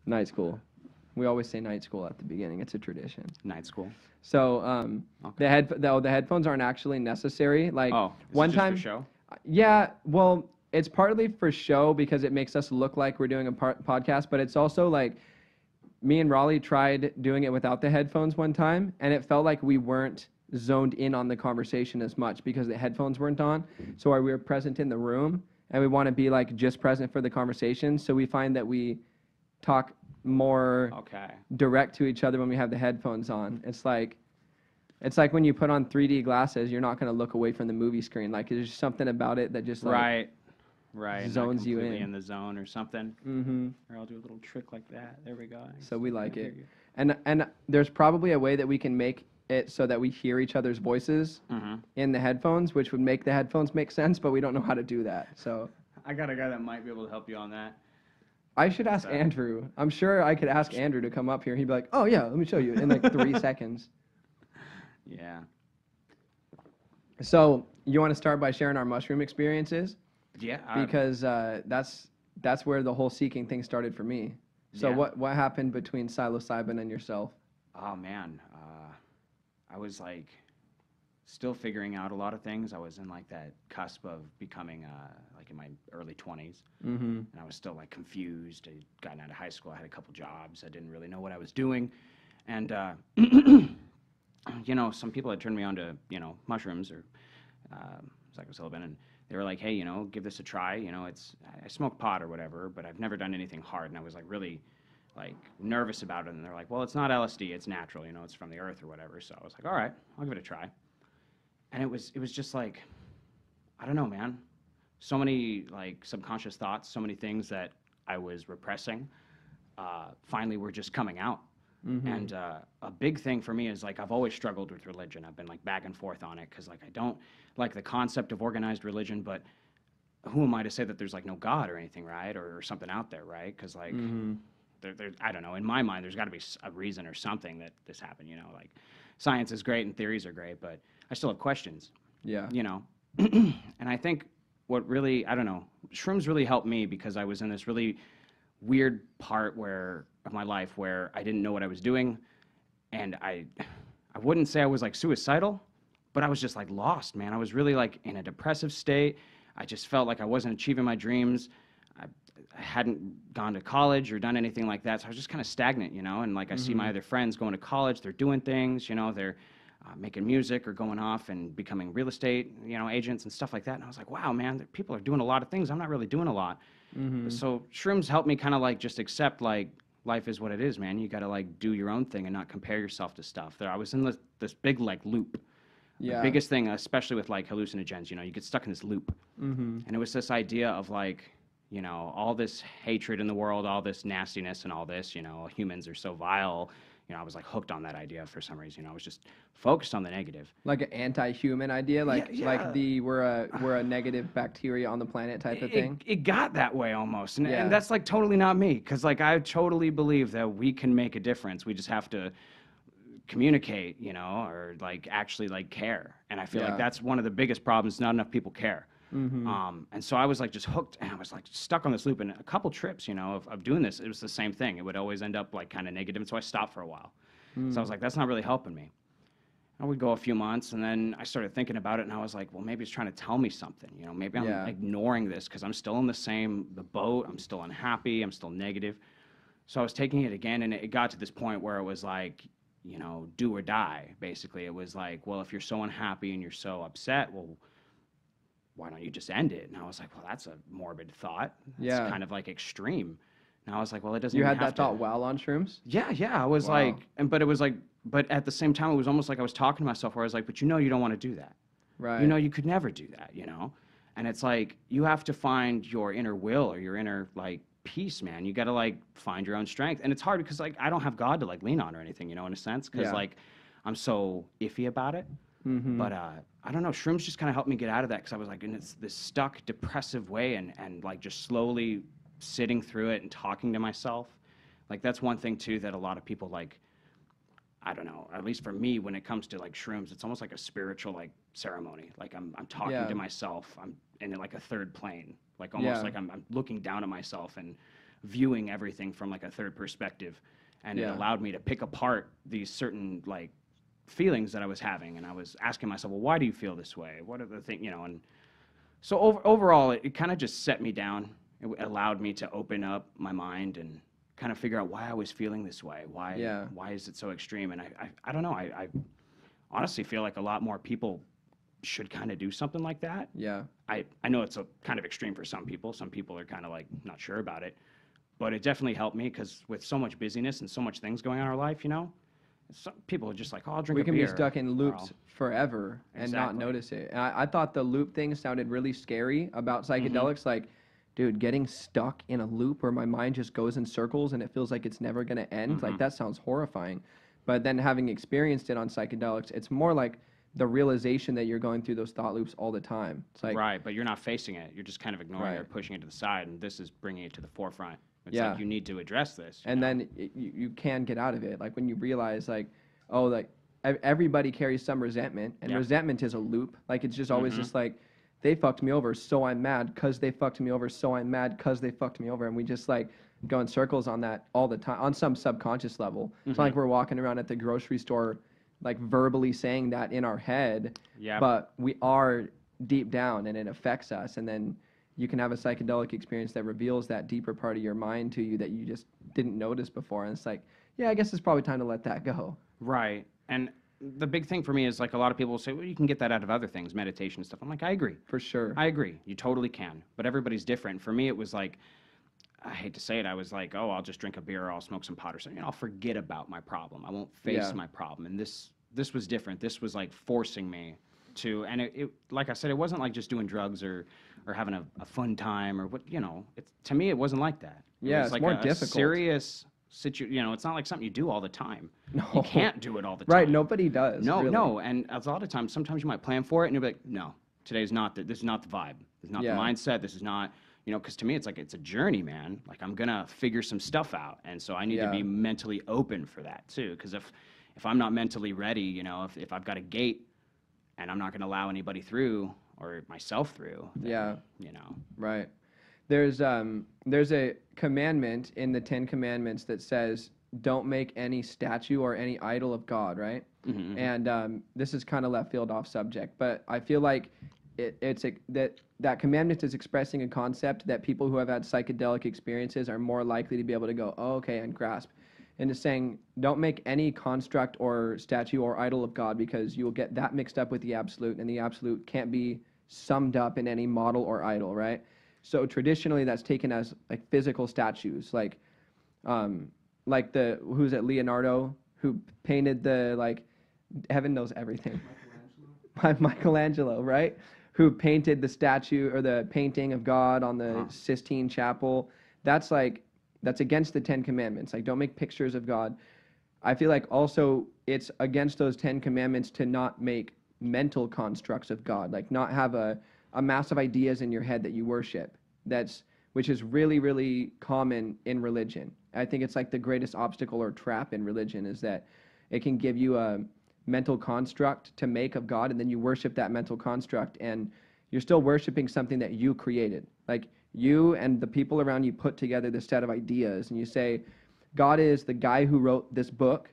Night school. We always say night school at the beginning. It's a tradition. Night school. So Okay. the headphones aren't actually necessary. Like Oh, is one it just time, for show? yeah. Well, it's partly for show because it makes us look like we're doing a podcast, but it's also like me and Raleigh tried doing it without the headphones one time, and it felt like we weren't zoned in on the conversation as much because the headphones weren't on. So we were present in the room, and we want to be like just present for the conversation. So we find that we talk more Okay. direct to each other when we have the headphones on. It's like when you put on 3D glasses, you're not going to look away from the movie screen. Like there's just something about it that just like Right. Right. Not zones you completely in. in the zone or something. Mm-hmm. Or I'll do a little trick like that. There we go. So we like I it. hear you. And there's probably a way that we can make it so that we hear each other's voices Mm-hmm. in the headphones, which would make the headphones make sense, but we don't know how to do that. So I got a guy that might be able to help you on that. I should ask Sorry. Andrew. I'm sure I could ask Andrew to come up here. He'd be like, "Oh yeah, let me show you," in like 3 seconds. Yeah. So you want to start by sharing our mushroom experiences? Yeah. Because that's where the whole seeking thing started for me. So Yeah. what happened between psilocybin and yourself? Oh man, I was like still figuring out a lot of things. I was in like that cusp of becoming like in my early 20s, Mm-hmm. and I was still like confused. I'd gotten out of high school, I had a couple jobs. I didn't really know what I was doing, and you know, some people had turned me on to mushrooms or psilocybin, and they were like, hey, give this a try. I smoke pot or whatever, but I've never done anything hard, and I was like really like nervous about it. And they're like, well, it's not LSD, it's natural, it's from the earth or whatever. So I was like, all right, I'll give it a try. And it was just like, I don't know, man. So many like subconscious thoughts, so many things that I was repressing, finally were just coming out. Mm-hmm. And a big thing for me is like I've always struggled with religion. I've been like back and forth on it because like I don't like the concept of organized religion, but who am I to say that there's like no God or anything, right? Or something out there, right? Because like Mm-hmm. there, I don't know. In my mind, there's got to be a reason or something that this happened. Like science is great and theories are great, but I still have questions. Yeah. And I think what really, I don't know, shrooms really helped me because I was in this really weird part of my life where I didn't know what I was doing, and I wouldn't say I was like suicidal, but I was just like lost, man. I was really like in a depressive state. I just felt like I wasn't achieving my dreams. I hadn't gone to college or done anything like that, so I was just kind of stagnant, and like I see my other friends going to college, they're doing things, they're making music or going off and becoming real estate, agents and stuff like that. And I was like, wow, man, people are doing a lot of things. I'm not really doing a lot. Mm-hmm. So shrooms helped me kind of like just accept like life is what it is, man. You got to like do your own thing and not compare yourself to stuff. I was in this big like loop. Yeah. The biggest thing, especially with like hallucinogens, you get stuck in this loop. Mm-hmm. And it was this idea of like, all this hatred in the world, all this nastiness and all this, humans are so vile. I was like hooked on that idea for some reason. I was just focused on the negative. Like an anti-human idea, like Yeah, like yeah. we're a negative bacteria on the planet type of thing. It got that way almost, and, Yeah. and that's like totally not me, because like I totally believe that we can make a difference. We just have to communicate, or like actually like care. And I feel Yeah. like that's one of the biggest problems. Not enough people care. Mm-hmm. And so I was like just hooked, and I was like stuck on this loop. And a couple trips, of doing this, it was the same thing. It would always end up like kind of negative, and so I stopped for a while. So I was like, that's not really helping me. I would go a few months, and then I started thinking about it, and I was like, well, maybe it's trying to tell me something. Maybe I'm Yeah. ignoring this because I'm still in the boat. I'm still unhappy. I'm still negative. So I was taking it again, and it got to this point where it was like, do or die, basically. It was like, well, if you're so unhappy and you're so upset, well, why don't you just end it? And I was like, well, that's a morbid thought. That's Yeah. kind of like extreme. And I was like, well, it doesn't You even had have that to. thought while on shrooms? Yeah. I was Wow. like, but it was like, but at the same time, it was almost like I was talking to myself where I was like, but you don't want to do that. Right. You could never do that, And it's like, you have to find your inner will or your inner, like, peace, man. You got to, like, find your own strength. And it's hard because, like, I don't have God to, like, lean on or anything, in a sense. Because, Yeah. like, I'm so iffy about it. Mm-hmm. But I don't know. Shrooms just kind of helped me get out of that because I was, like, in this stuck, depressive way and, like, just slowly sitting through it and talking to myself. Like, that's one thing, too, that a lot of people, like, I don't know, at least for me, when it comes to like shrooms, it's almost like a spiritual like ceremony. Like I'm talking Yeah. to myself. I'm in like a third plane, like almost Yeah. like I'm looking down at myself and viewing everything from like a third perspective, and it Yeah. allowed me to pick apart these certain like feelings that I was having, and I was asking myself, well, why do you feel this way? What are the things, and so overall, it kind of just set me down. It allowed me to open up my mind and kind of figure out why I was feeling this way. Yeah. Why is it so extreme? And I don't know. I honestly feel like a lot more people should kind of do something like that. Yeah. I know it's a kind of extreme for some people. Some people are kind of like not sure about it, but it definitely helped me because with so much busyness and so much things going on in our life, some people are just like, oh, I'll drink We a can beer. be stuck in or loops I'll- forever and not Exactly. notice it. And I thought the loop thing sounded really scary about psychedelics. Like, dude, getting stuck in a loop where my mind just goes in circles and it feels like it's never going to end. Like, that sounds horrifying. But then having experienced it on psychedelics, it's more like the realization that you're going through those thought loops all the time. It's like, Right, but you're not facing it. You're just kind of ignoring it or Right. pushing it to the side, and this is bringing it to the forefront. It's Yeah. like you need to address this. and then you can get out of it. Like when you realize, like, oh, like everybody carries some resentment, and Yep. resentment is a loop. Like it's just always just like, they fucked me over, so I'm mad because they fucked me over, so I'm mad because they fucked me over, and we just like go in circles on that all the time on some subconscious level. It's not like we're walking around at the grocery store, like verbally saying that in our head, Yep. but we are deep down, and it affects us, and then you can have a psychedelic experience that reveals that deeper part of your mind to you that you just didn't notice before. And it's like, yeah, I guess it's probably time to let that go. Right, and the big thing for me is like a lot of people will say, well, you can get that out of other things, meditation and stuff. I'm like, I agree. For sure. I agree. You totally can. But everybody's different. For me, it was like, I hate to say it, I was like, oh, I'll just drink a beer or I'll smoke some pot or something. I'll forget about my problem. I won't face Yeah. my problem. And this was different. This was like forcing me to, and it like I said, it wasn't like just doing drugs or having a fun time or what, to me, it wasn't like that. Yeah, It was it's like more a difficult. serious it's not like something you do all the time. No. You can't do it all the time. Right, nobody does. No, really. no, and a lot of times, sometimes you might plan for it, and you'll be like, no, today's not this is not the vibe. This is not Yeah. the mindset. This is not, because to me, it's like it's a journey, man. Like I'm gonna figure some stuff out, and so I need to Yeah. be mentally open for that too. Because if I'm not mentally ready, if I've got a gate, and I'm not gonna allow anybody through or myself through, then, Yeah. Right. There's a commandment in the 10 Commandments that says, don't make any statue or any idol of God, right? And this is kind of left field off subject, but I feel like that commandment is expressing a concept that people who have had psychedelic experiences are more likely to be able to go, oh, okay, and grasp. And it's saying, don't make any construct or statue or idol of God because you will get that mixed up with the absolute, and the absolute can't be summed up in any model or idol, right? So traditionally, that's taken as like physical statues, like who's it, Leonardo, who painted the like, heaven knows everything. Michelangelo, right? Who painted the statue or the painting of God on the Sistine Chapel. That's against the 10 Commandments. Like, don't make pictures of God. I feel like also it's against those 10 Commandments to not make mental constructs of God, like not have a mass of ideas in your head that you worship. Which is really, really common in religion. I think it's like the greatest obstacle or trap in religion is that it can give you a mental construct to make of God, and then you worship that mental construct, and you're still worshiping something that you created. Like you and the people around you put together this set of ideas, and you say, God is the guy who wrote this book,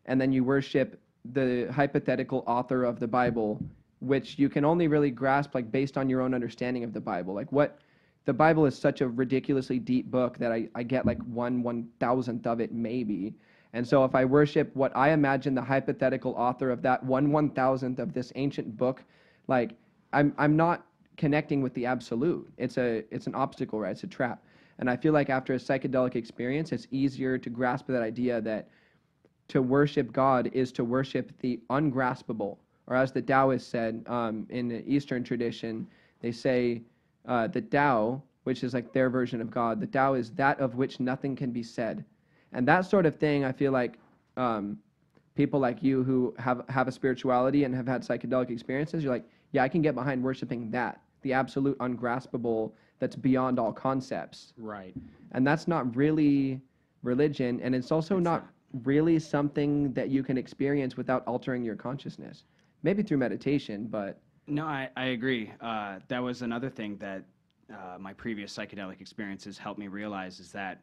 and then you worship the hypothetical author of the Bible, which you can only really grasp like based on your own understanding of the Bible. Like the Bible is such a ridiculously deep book that I get like 1/1000th of it maybe. And so if I worship what I imagine the hypothetical author of that 1/1000th of this ancient book, like I'm not connecting with the absolute. It's an obstacle, right? It's a trap. And I feel like after a psychedelic experience, it's easier to grasp that idea that to worship God is to worship the ungraspable. Or as the Taoists said in the Eastern tradition, they say the Tao, which is like their version of God, the Tao is that of which nothing can be said. And that sort of thing, I feel like people like you who have a spirituality and have had psychedelic experiences, you're like, yeah, I can get behind worshiping that, the absolute ungraspable that's beyond all concepts. Right. And that's not really religion, and it's also not really something that you can experience without altering your consciousness. Maybe through meditation, but No, I agree. That was another thing that my previous psychedelic experiences helped me realize is that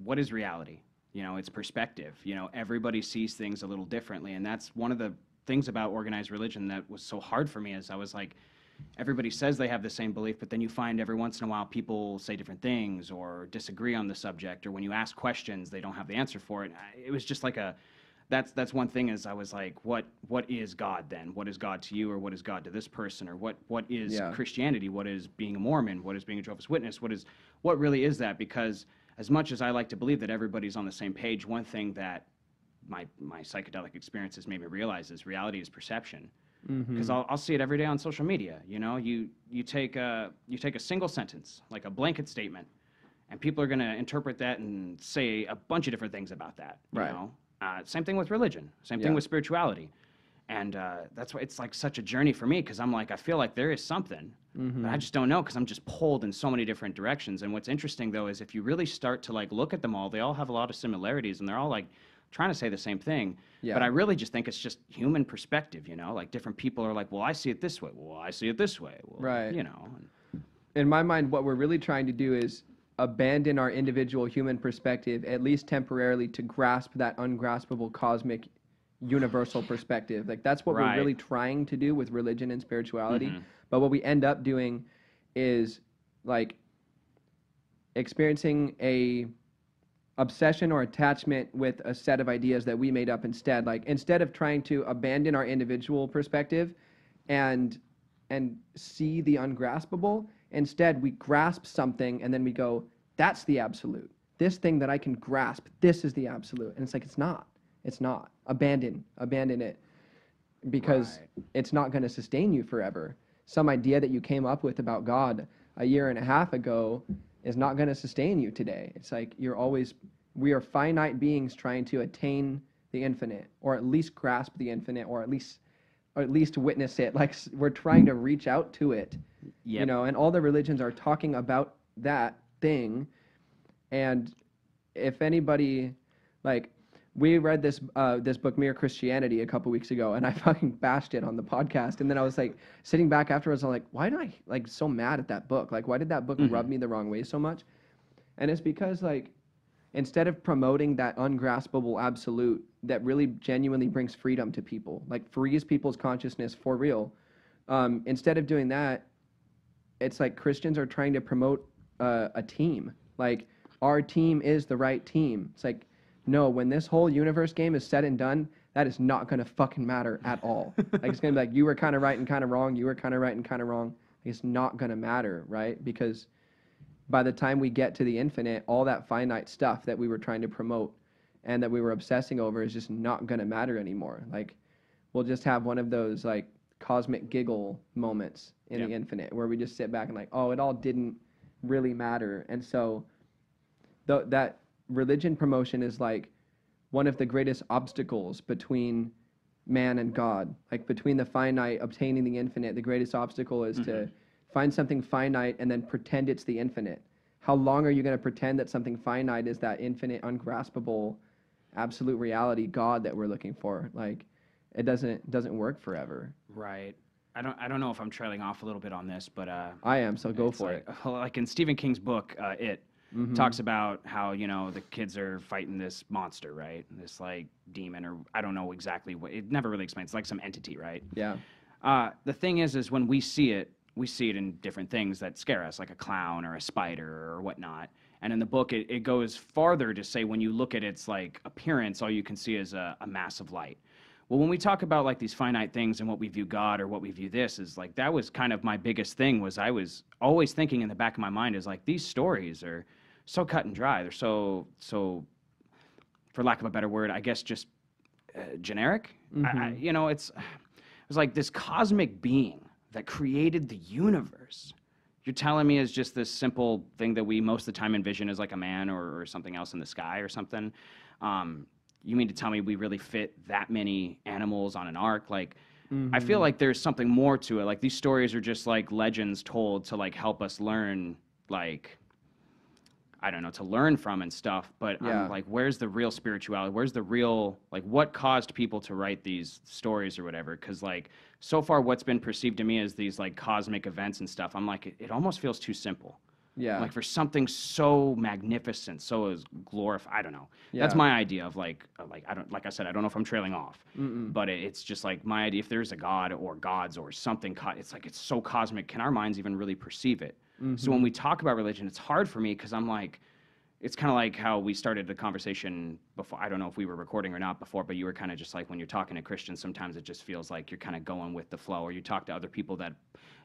what is reality? You know, it's perspective. You know, everybody sees things a little differently, and that's one of the things about organized religion that was so hard for me. Is I was like, everybody says they have the same belief, but then you find every once in a while people say different things or disagree on the subject, or when you ask questions, they don't have the answer for it. It was just like that's one thing. Is I was like, what is God then? What is God to you, or what is God to this person, or what is Christianity? What is being a Mormon? What is being a Jehovah's Witness? What really is that? Because as much as I like to believe that everybody's on the same page, one thing that my psychedelic experiences made me realize is reality is perception. Because I'll see it every day on social media. You know, you take a single sentence, like a blanket statement, and people are going to interpret that and say a bunch of different things about that. You know? Same thing with religion. Same thing with spirituality. And that's why it's like such a journey for me, because I'm like, I feel like there is something, but I just don't know, because I'm just pulled in so many different directions. And what's interesting, though, is if you really start to like look at them all, they all have a lot of similarities, and they're all like trying to say the same thing. But I really just think it's just human perspective, you know? Like different people are like, well, I see it this way. Well, I see it this way. Well, you know. In my mind, what we're really trying to do is abandon our individual human perspective, at least temporarily, to grasp that ungraspable cosmic universal perspective. Like that's what we're really trying to do with religion and spirituality. But what we end up doing is like experiencing a obsession or attachment with a set of ideas that we made up instead. Like instead of trying to abandon our individual perspective and see the ungraspable, instead we grasp something and then we go, that's the absolute. This thing that I can grasp, this is the absolute. And it's like, it's not. Abandon it, because it's not going to sustain you forever. Some idea that you came up with about God a year and a half ago is not going to sustain you today. It's like we are finite beings trying to attain the infinite, or at least grasp the infinite, or at least witness it. Like we're trying to reach out to it, you know, and all the religions are talking about that thing. And if anybody, like, we read this book, Mere Christianity, a couple weeks ago, and I fucking bashed it on the podcast. And then I was like, sitting back afterwards, I'm like, why did I like so mad at that book? Like, why did that book rub me the wrong way so much? And it's because, like, instead of promoting that ungraspable absolute that really genuinely brings freedom to people, like frees people's consciousness for real, instead of doing that, it's like Christians are trying to promote a team. Like, our team is the right team. It's like, no, when this whole universe game is said and done, that is not going to fucking matter at all. Like, it's going to be like, you were kind of right and kind of wrong, you were kind of right and kind of wrong. Like, it's not going to matter, right? Because by the time we get to the infinite, all that finite stuff that we were trying to promote and that we were obsessing over is just not going to matter anymore. Like, we'll just have one of those, like, cosmic giggle moments in the infinite where we just sit back and like, oh, it all didn't really matter. And so that religion promotion is like one of the greatest obstacles between man and God. Like, between the finite obtaining the infinite, the greatest obstacle is to find something finite and then pretend it's the infinite. How long are you going to pretend that something finite is that infinite, ungraspable, absolute reality, God, that we're looking for? Like, it doesn't work forever. Right. I don't know if I'm trailing off a little bit on this, but I am, so go for it. Like in Stephen King's book, It talks about how, you know, the kids are fighting this monster, right? This like demon, or I don't know exactly what. It never really explains. It's like some entity, right? Yeah. The thing is when we see it in different things that scare us, like a clown or a spider or whatnot. And in the book, it goes farther to say when you look at its like appearance, all you can see is a mass of light. Well, when we talk about like these finite things and what we view God or what we view this, is like that was kind of my biggest thing. Was I was always thinking in the back of my mind is like, these stories are so cut and dry. They're so for lack of a better word, I guess just generic. You know, it was like this cosmic being that created the universe. You're telling me is just this simple thing that we most of the time envision as like a man or something else in the sky or something. You mean to tell me we really fit that many animals on an ark? Like, I feel like there's something more to it. Like, these stories are just like legends told to like help us learn. Like, I don't know, to learn from and stuff. But Yeah. I'm like, where's the real spirituality? Where's the real, like, what caused people to write these stories or whatever? Because, like, so far what's been perceived to me as these, like, cosmic events and stuff, I'm like, it almost feels too simple. Yeah. Like, for something so magnificent, so is glorified. I don't know. That's Yeah. my idea of, like, I don't, like I said, I don't know if I'm trailing off. Mm-mm. But it's just like my idea, if there's a God or gods or something, it's like it's so cosmic. Can our minds even really perceive it? So when we talk about religion, it's hard for me because I'm like, it's kind of like how we started the conversation before. I don't know if we were recording or not before, but you were kind of just like, when you're talking to Christians, sometimes it just feels like you're kind of going with the flow, or you talk to other people that,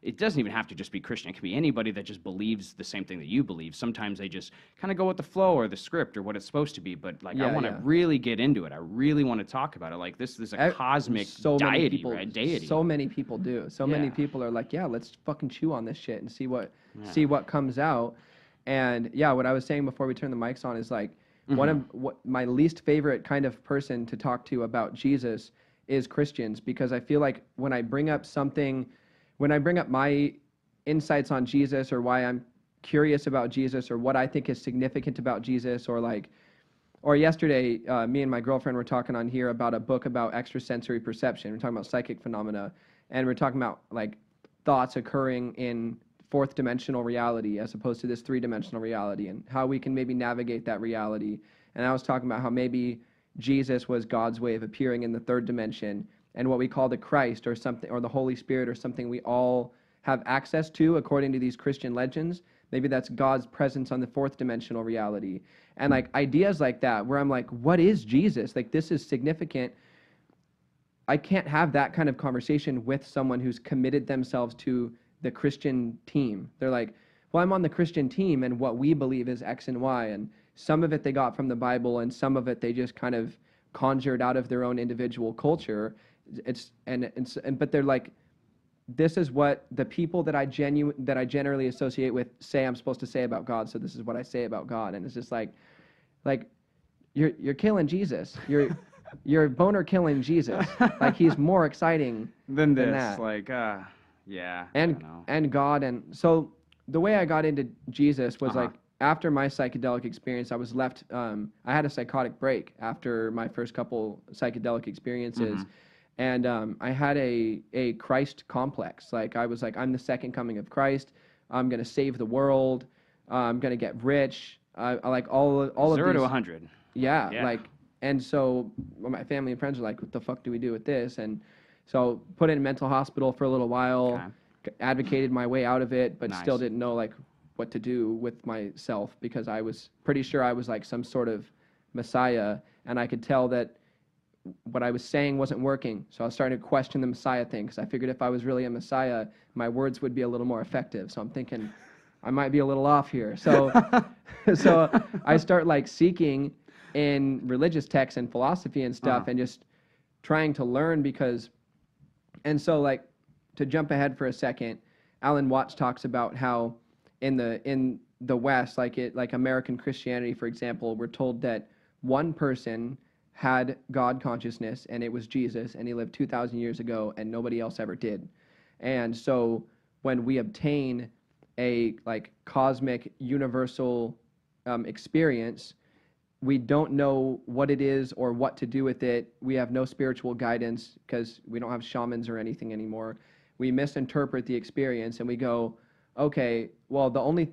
it doesn't even have to just be Christian. It can be anybody that just believes the same thing that you believe. Sometimes they just kind of go with the flow or the script or what it's supposed to be. But like, I want to really get into it. I really want to talk about it. Like, this is a cosmic deity, right? Deity. So many people do. So many people are like, yeah, let's fucking chew on this shit and see what comes out. And yeah, what I was saying before we turn the mics on is like, one of my least favorite kind of person to talk to about Jesus is Christians, because I feel like when I bring up my insights on Jesus, or why I'm curious about Jesus, or what I think is significant about Jesus, or yesterday, me and my girlfriend were talking on here about a book about extrasensory perception. We're talking about psychic phenomena, and we're talking about like thoughts occurring in fourth dimensional reality as opposed to this three-dimensional reality, and how we can maybe navigate that reality. And I was talking about how maybe Jesus was God's way of appearing in the third dimension, and what we call the Christ or something, or the Holy Spirit, or something we all have access to according to these Christian legends, maybe that's God's presence on the fourth dimensional reality. And like ideas like that, where I'm like, what is Jesus? Like, this is significant. I can't have that kind of conversation with someone who's committed themselves to the Christian team. They're like, well, I'm on the Christian team, and what we believe is X and Y, and some of it they got from the Bible, and some of it they just kind of conjured out of their own individual culture. But they're like, this is what the people that I generally associate with say I'm supposed to say about God, so this is what I say about God. And it's just like you're killing Jesus. You're boner killing Jesus. Like, he's more exciting than that. Like, yeah. And God. And so the way I got into Jesus was like, after my psychedelic experience, I was left, I had a psychotic break after my first couple psychedelic experiences. And I had a Christ complex. Like, I was like, I'm the second coming of Christ. I'm going to save the world. I'm going to get rich. I like all of these. 0 to 100. Yeah. Like, and so my family and friends are like, what the fuck do we do with this? And so put in a mental hospital for a little while, advocated my way out of it, but still didn't know like what to do with myself, because I was pretty sure I was like some sort of messiah, and I could tell that what I was saying wasn't working. So I was starting to question the messiah thing, because I figured if I was really a messiah, my words would be a little more effective. So I'm thinking I might be a little off here. So so I start like seeking in religious texts and philosophy and stuff, and just trying to learn, because, and so like, to jump ahead for a second, Alan Watts talks about how in the West, like American Christianity, for example, we're told that one person had God consciousness, and it was Jesus, and he lived 2,000 years ago, and nobody else ever did. And so when we obtain a like cosmic universal experience, we don't know what it is or what to do with it. We have no spiritual guidance, because we don't have shamans or anything anymore. We misinterpret the experience, and we go, okay, well, the only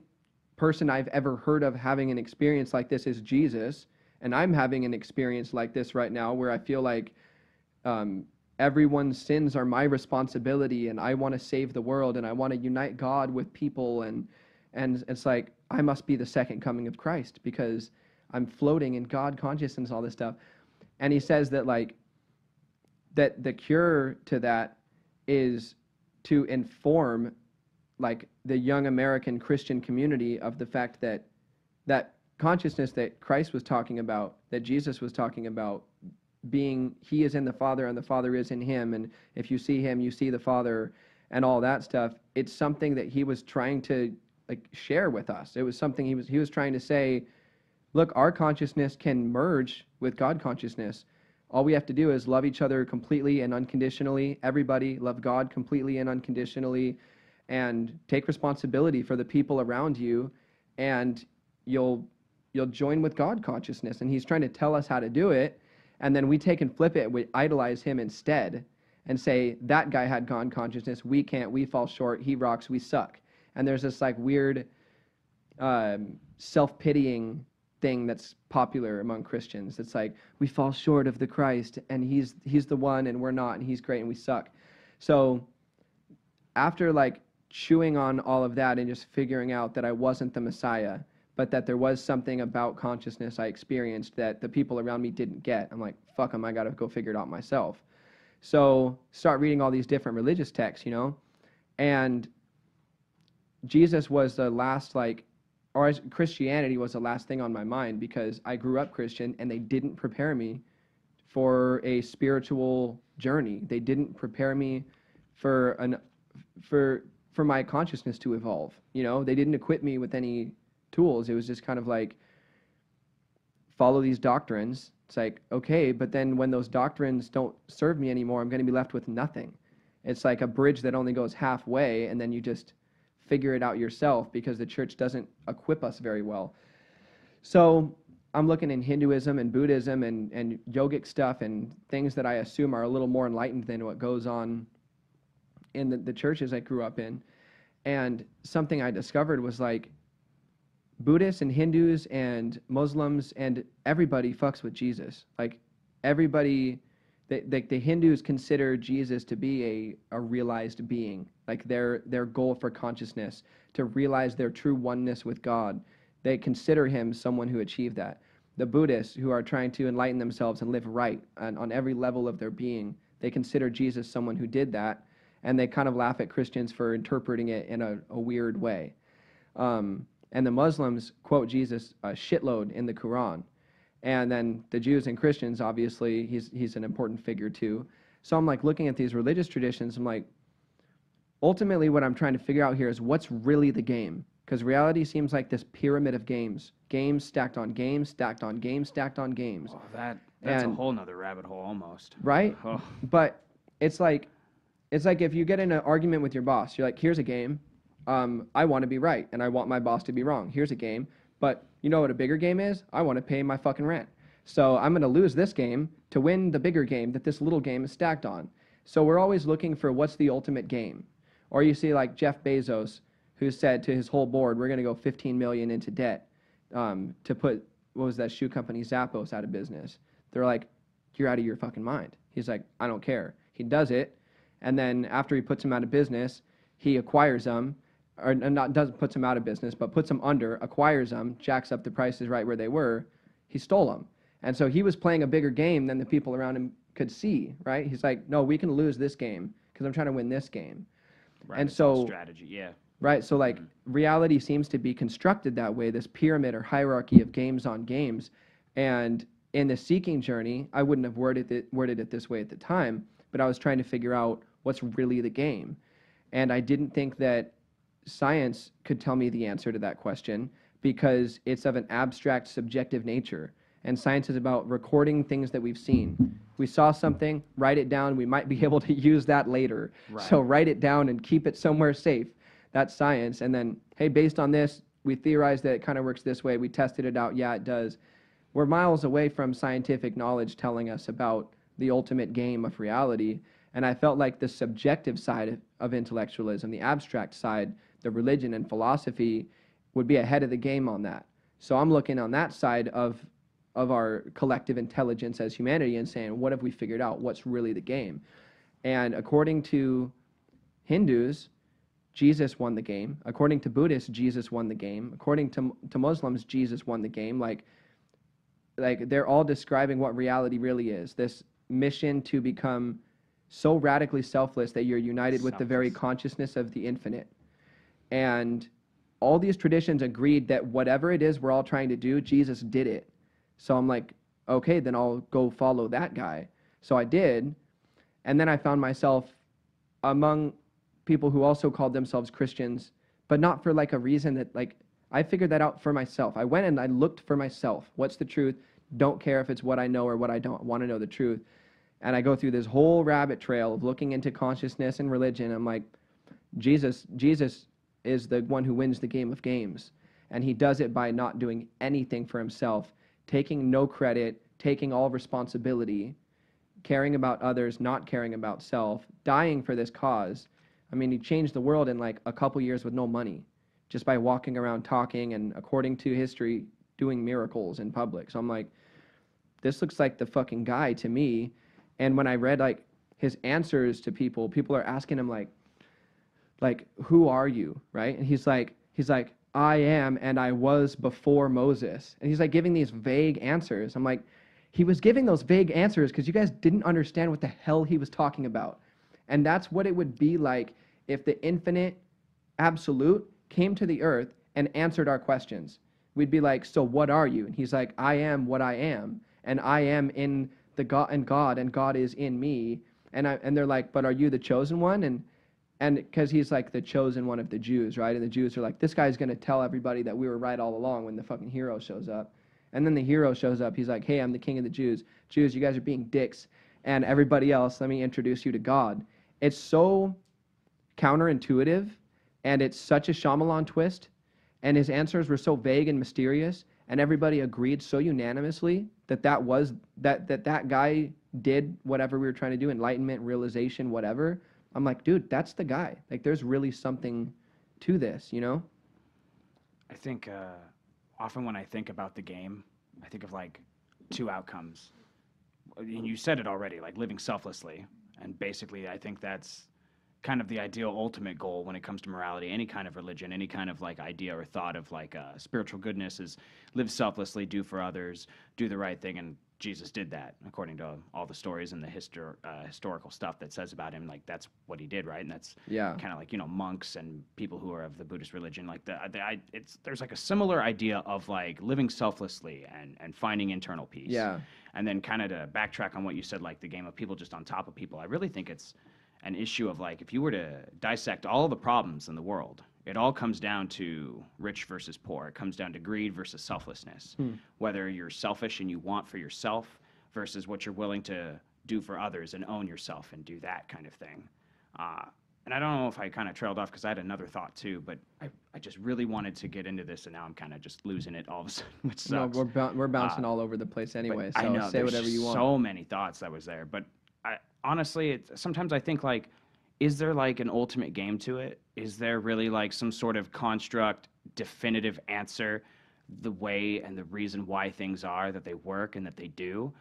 person I've ever heard of having an experience like this is Jesus, and I'm having an experience like this right now, where I feel like everyone's sins are my responsibility, and I want to save the world, and I want to unite God with people, and it's like, I must be the second coming of Christ, because I'm floating in God consciousness and all this stuff. And he says that like, that the cure to that is to inform like the young American Christian community of the fact that that consciousness that Christ was talking about, that Jesus was talking about, being he is in the Father and the Father is in him, and if you see him, you see the Father, and all that stuff. It's something that he was trying to like share with us. It was something he was trying to say, look, our consciousness can merge with God consciousness. All we have to do is love each other completely and unconditionally. Everybody love God completely and unconditionally, and take responsibility for the people around you, and you'll you'll join with God consciousness. And he's trying to tell us how to do it. And then we take and flip it, we idolize him instead and say, that guy had God consciousness, we can't, we fall short, he rocks, we suck. And there's this like weird self-pitying thing that's popular among Christians. It's like, we fall short of the Christ, and he's the one, and we're not, and he's great, and we suck. So after like chewing on all of that and just figuring out that I wasn't the Messiah, but that there was something about consciousness I experienced that the people around me didn't get, I'm like, fuck them, I gotta go figure it out myself. So start reading all these different religious texts, you know, and Jesus was the last, like, or Christianity was the last thing on my mind, because I grew up Christian and they didn't prepare me for a spiritual journey. They didn't prepare me for my consciousness to evolve. You know, they didn't equip me with any tools. It was just kind of like, follow these doctrines. It's like, okay, but then when those doctrines don't serve me anymore, I'm going to be left with nothing. It's like a bridge that only goes halfway, and then you just figure it out yourself, because the church doesn't equip us very well. So I'm looking in Hinduism and Buddhism and yogic stuff and things that I assume are a little more enlightened than what goes on in the churches I grew up in. And something I discovered was like, Buddhists and Hindus and Muslims and everybody fucks with Jesus. Like everybody, the Hindus consider Jesus to be a realized being, like their goal for consciousness, to realize their true oneness with God. They consider him someone who achieved that. The Buddhists, who are trying to enlighten themselves and live right on every level of their being, they consider Jesus someone who did that, and they kind of laugh at Christians for interpreting it in a weird way. And the Muslims quote Jesus a shitload in the Quran. And then the Jews and Christians, obviously, he's an important figure too. So I'm like looking at these religious traditions, I'm like, ultimately what I'm trying to figure out here is what's really the game. Because reality seems like this pyramid of games. Games stacked on games, stacked on games, stacked on games. Oh, that's a whole nother rabbit hole almost. Right? Oh. But it's like if you get in an argument with your boss, you're like, here's a game. I want to be right, and I want my boss to be wrong. Here's a game. But you know what a bigger game is? I want to pay my fucking rent. So I'm going to lose this game to win the bigger game that this little game is stacked on. So we're always looking for what's the ultimate game. Or you see like Jeff Bezos, who said to his whole board, we're going to go 15 million into debt to put, what was that shoe company, Zappos, out of business. They're like, you're out of your fucking mind. He's like, I don't care. He does it. And then after he puts them out of business, he acquires them, or not doesn't puts them out of business, but puts them under, acquires them, jacks up the prices right where they were. He stole them. And so he was playing a bigger game than the people around him could see, right? He's like, no, we can lose this game because I'm trying to win this game. Right, and it's so all strategy, yeah. Right, so like reality seems to be constructed that way, this pyramid or hierarchy of games on games. And in the seeking journey, I wouldn't have worded it this way at the time, but I was trying to figure out what's really the game. And I didn't think that science could tell me the answer to that question, because it's of an abstract, subjective nature. And science is about recording things that we've seen. We saw something, write it down, we might be able to use that later. Right. So write it down and keep it somewhere safe. That's science. And then, hey, based on this, we theorized that it kind of works this way. We tested it out. Yeah, it does. We're miles away from scientific knowledge telling us about the ultimate game of reality. And I felt like the subjective side of intellectualism, the abstract side, the religion and philosophy, would be ahead of the game on that. So I'm looking on that side of our collective intelligence as humanity and saying, what have we figured out? What's really the game? And according to Hindus, Jesus won the game. According to Buddhists, Jesus won the game. According to Muslims, Jesus won the game. Like they're all describing what reality really is. This mission to become so radically selfless that you're united with the very consciousness of the infinite. And all these traditions agreed that whatever it is we're all trying to do, Jesus did it. So I'm like, okay, then I'll go follow that guy. So I did. And then I found myself among people who also called themselves Christians, but not for like a reason that, like, I figured that out for myself. I went and I looked for myself. What's the truth? Don't care if it's what I know or what I don't. Want to know the truth. And I go through this whole rabbit trail of looking into consciousness and religion. I'm like, Jesus is the one who wins the game of games. And he does it by not doing anything for himself, taking no credit, taking all responsibility, caring about others, not caring about self, dying for this cause. I mean, he changed the world in like a couple years with no money, just by walking around talking and, according to history, doing miracles in public. So I'm like, this looks like the fucking guy to me. And when I read like his answers to people, people are asking him like, who are you, right? And he's like, I am and I was before Moses. And he's like giving these vague answers. I'm like, he was giving those vague answers because you guys didn't understand what the hell he was talking about. And that's what it would be like if the infinite absolute came to the earth and answered our questions. We'd be like, so what are you? And he's like, I am what I am. And I am in the God, and God is in me. And they're like, but are you the chosen one? And because he's like the chosen one of the Jews, right? And the Jews are like, this guy's going to tell everybody that we were right all along when the fucking hero shows up. And then the hero shows up. He's like, hey, I'm the king of the Jews. Jews, you guys are being dicks. And everybody else, let me introduce you to God. It's so counterintuitive, and it's such a Shyamalan twist. And his answers were so vague and mysterious, and everybody agreed so unanimously that that guy did whatever we were trying to do, enlightenment, realization, whatever. I'm like, dude, that's the guy. Like, there's really something to this, you know? I think often when I think about the game, I think of like two outcomes. And you said it already, like living selflessly. And basically, I think that's kind of the ideal ultimate goal when it comes to morality, any kind of religion, any kind of like idea or thought of like spiritual goodness is live selflessly, do for others, do the right thing. And Jesus did that according to all the stories and the historical stuff that says about him. Like that's what he did, right? And that's kind of like, you know, monks and people who are of the Buddhist religion. Like there's like a similar idea of like living selflessly and finding internal peace. Yeah. And then kind of to backtrack on what you said, like the game of people just on top of people, I really think it's an issue of like, if you were to dissect all the problems in the world, it all comes down to rich versus poor. It comes down to greed versus selflessness. Whether you're selfish and you want for yourself versus what you're willing to do for others and own yourself and do that kind of thing. And I don't know if I kind of trailed off because I had another thought too, but I just really wanted to get into this, and now I'm kind of just losing it all of a sudden, which sucks. No, we're bouncing all over the place anyway, so I know, say whatever you want. So many thoughts that was there, but honestly, sometimes I think like, is there like an ultimate game to it? Is there really like some sort of construct, definitive answer, the way and the reason why things are, that they work and that they do?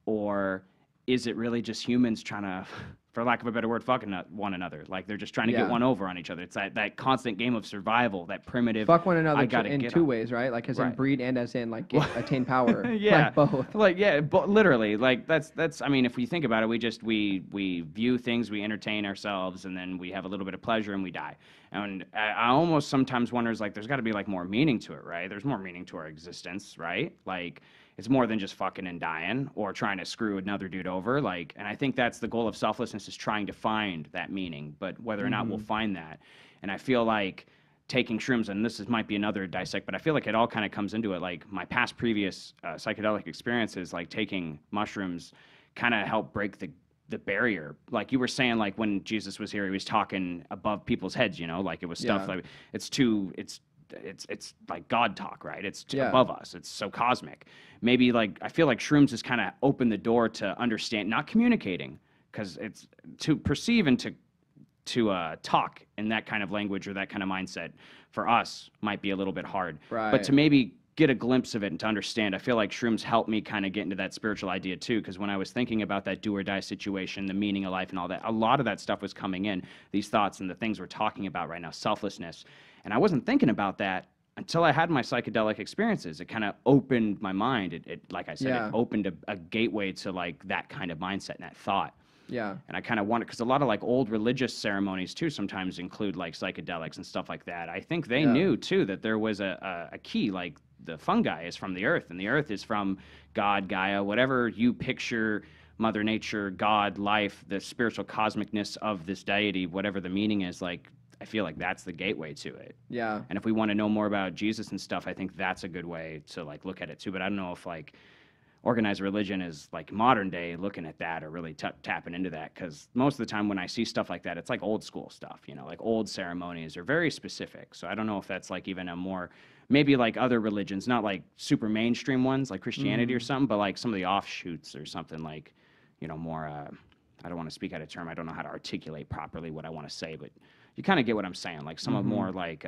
Or is it really just humans trying to, for lack of a better word, fucking one another? Like they're just trying to get one over on each other. It's that constant game of survival, that primitive. Fuck one another in two ways, right? Like as in breed and as in like attain power. Yeah, like both. Like but literally, like that's. I mean, if we think about it, we view things, we entertain ourselves, and then we have a little bit of pleasure, and we die. And I almost sometimes wonder, like, there's got to be like more meaning to it, right? There's more meaning to our existence, right? Like. It's more than just fucking and dying or trying to screw another dude over. Like, and I think that's the goal of selflessness, is trying to find that meaning, but whether or not we'll find that. And I feel like taking shrooms, and might be another dissect, but I feel like it all kind of comes into it. Like my previous psychedelic experiences, like taking mushrooms kind of helped break the barrier. Like you were saying, like when Jesus was here, he was talking above people's heads, you know, like it was stuff like it's like God talk, right? It's above us. It's so cosmic. Maybe like I feel like shrooms has kind of opened the door to understand, not communicating, because it's to perceive and to talk in that kind of language or that kind of mindset for us might be a little bit hard. Right. But to maybe get a glimpse of it and to understand, I feel like shrooms helped me kind of get into that spiritual idea too, because when I was thinking about that do or die situation, the meaning of life and all that, a lot of that stuff was coming in, these thoughts and the things we're talking about right now, selflessness. And I wasn't thinking about that until I had my psychedelic experiences. It kind of opened my mind. It like I said, it opened a gateway to like that kind of mindset and that thought. Yeah. And I kind of wanted, because a lot of like old religious ceremonies too sometimes include like psychedelics and stuff like that. I think they knew too that there was a key, like the fungi is from the earth and the earth is from God, Gaia, whatever you picture, Mother Nature, God, life, the spiritual cosmicness of this deity, whatever the meaning is, like I feel like that's the gateway to it. Yeah. And if we want to know more about Jesus and stuff, I think that's a good way to like look at it too. But I don't know if like organized religion is like modern day looking at that or really tapping into that, because most of the time when I see stuff like that, it's like old school stuff, you know, like old ceremonies are very specific. So I don't know if that's like even a more, maybe like other religions, not like super mainstream ones like Christianity or something, but like some of the offshoots or something like, you know, more, I don't want to speak out of term. I don't know how to articulate properly what I want to say, but you kind of get what I'm saying. Like some of more like,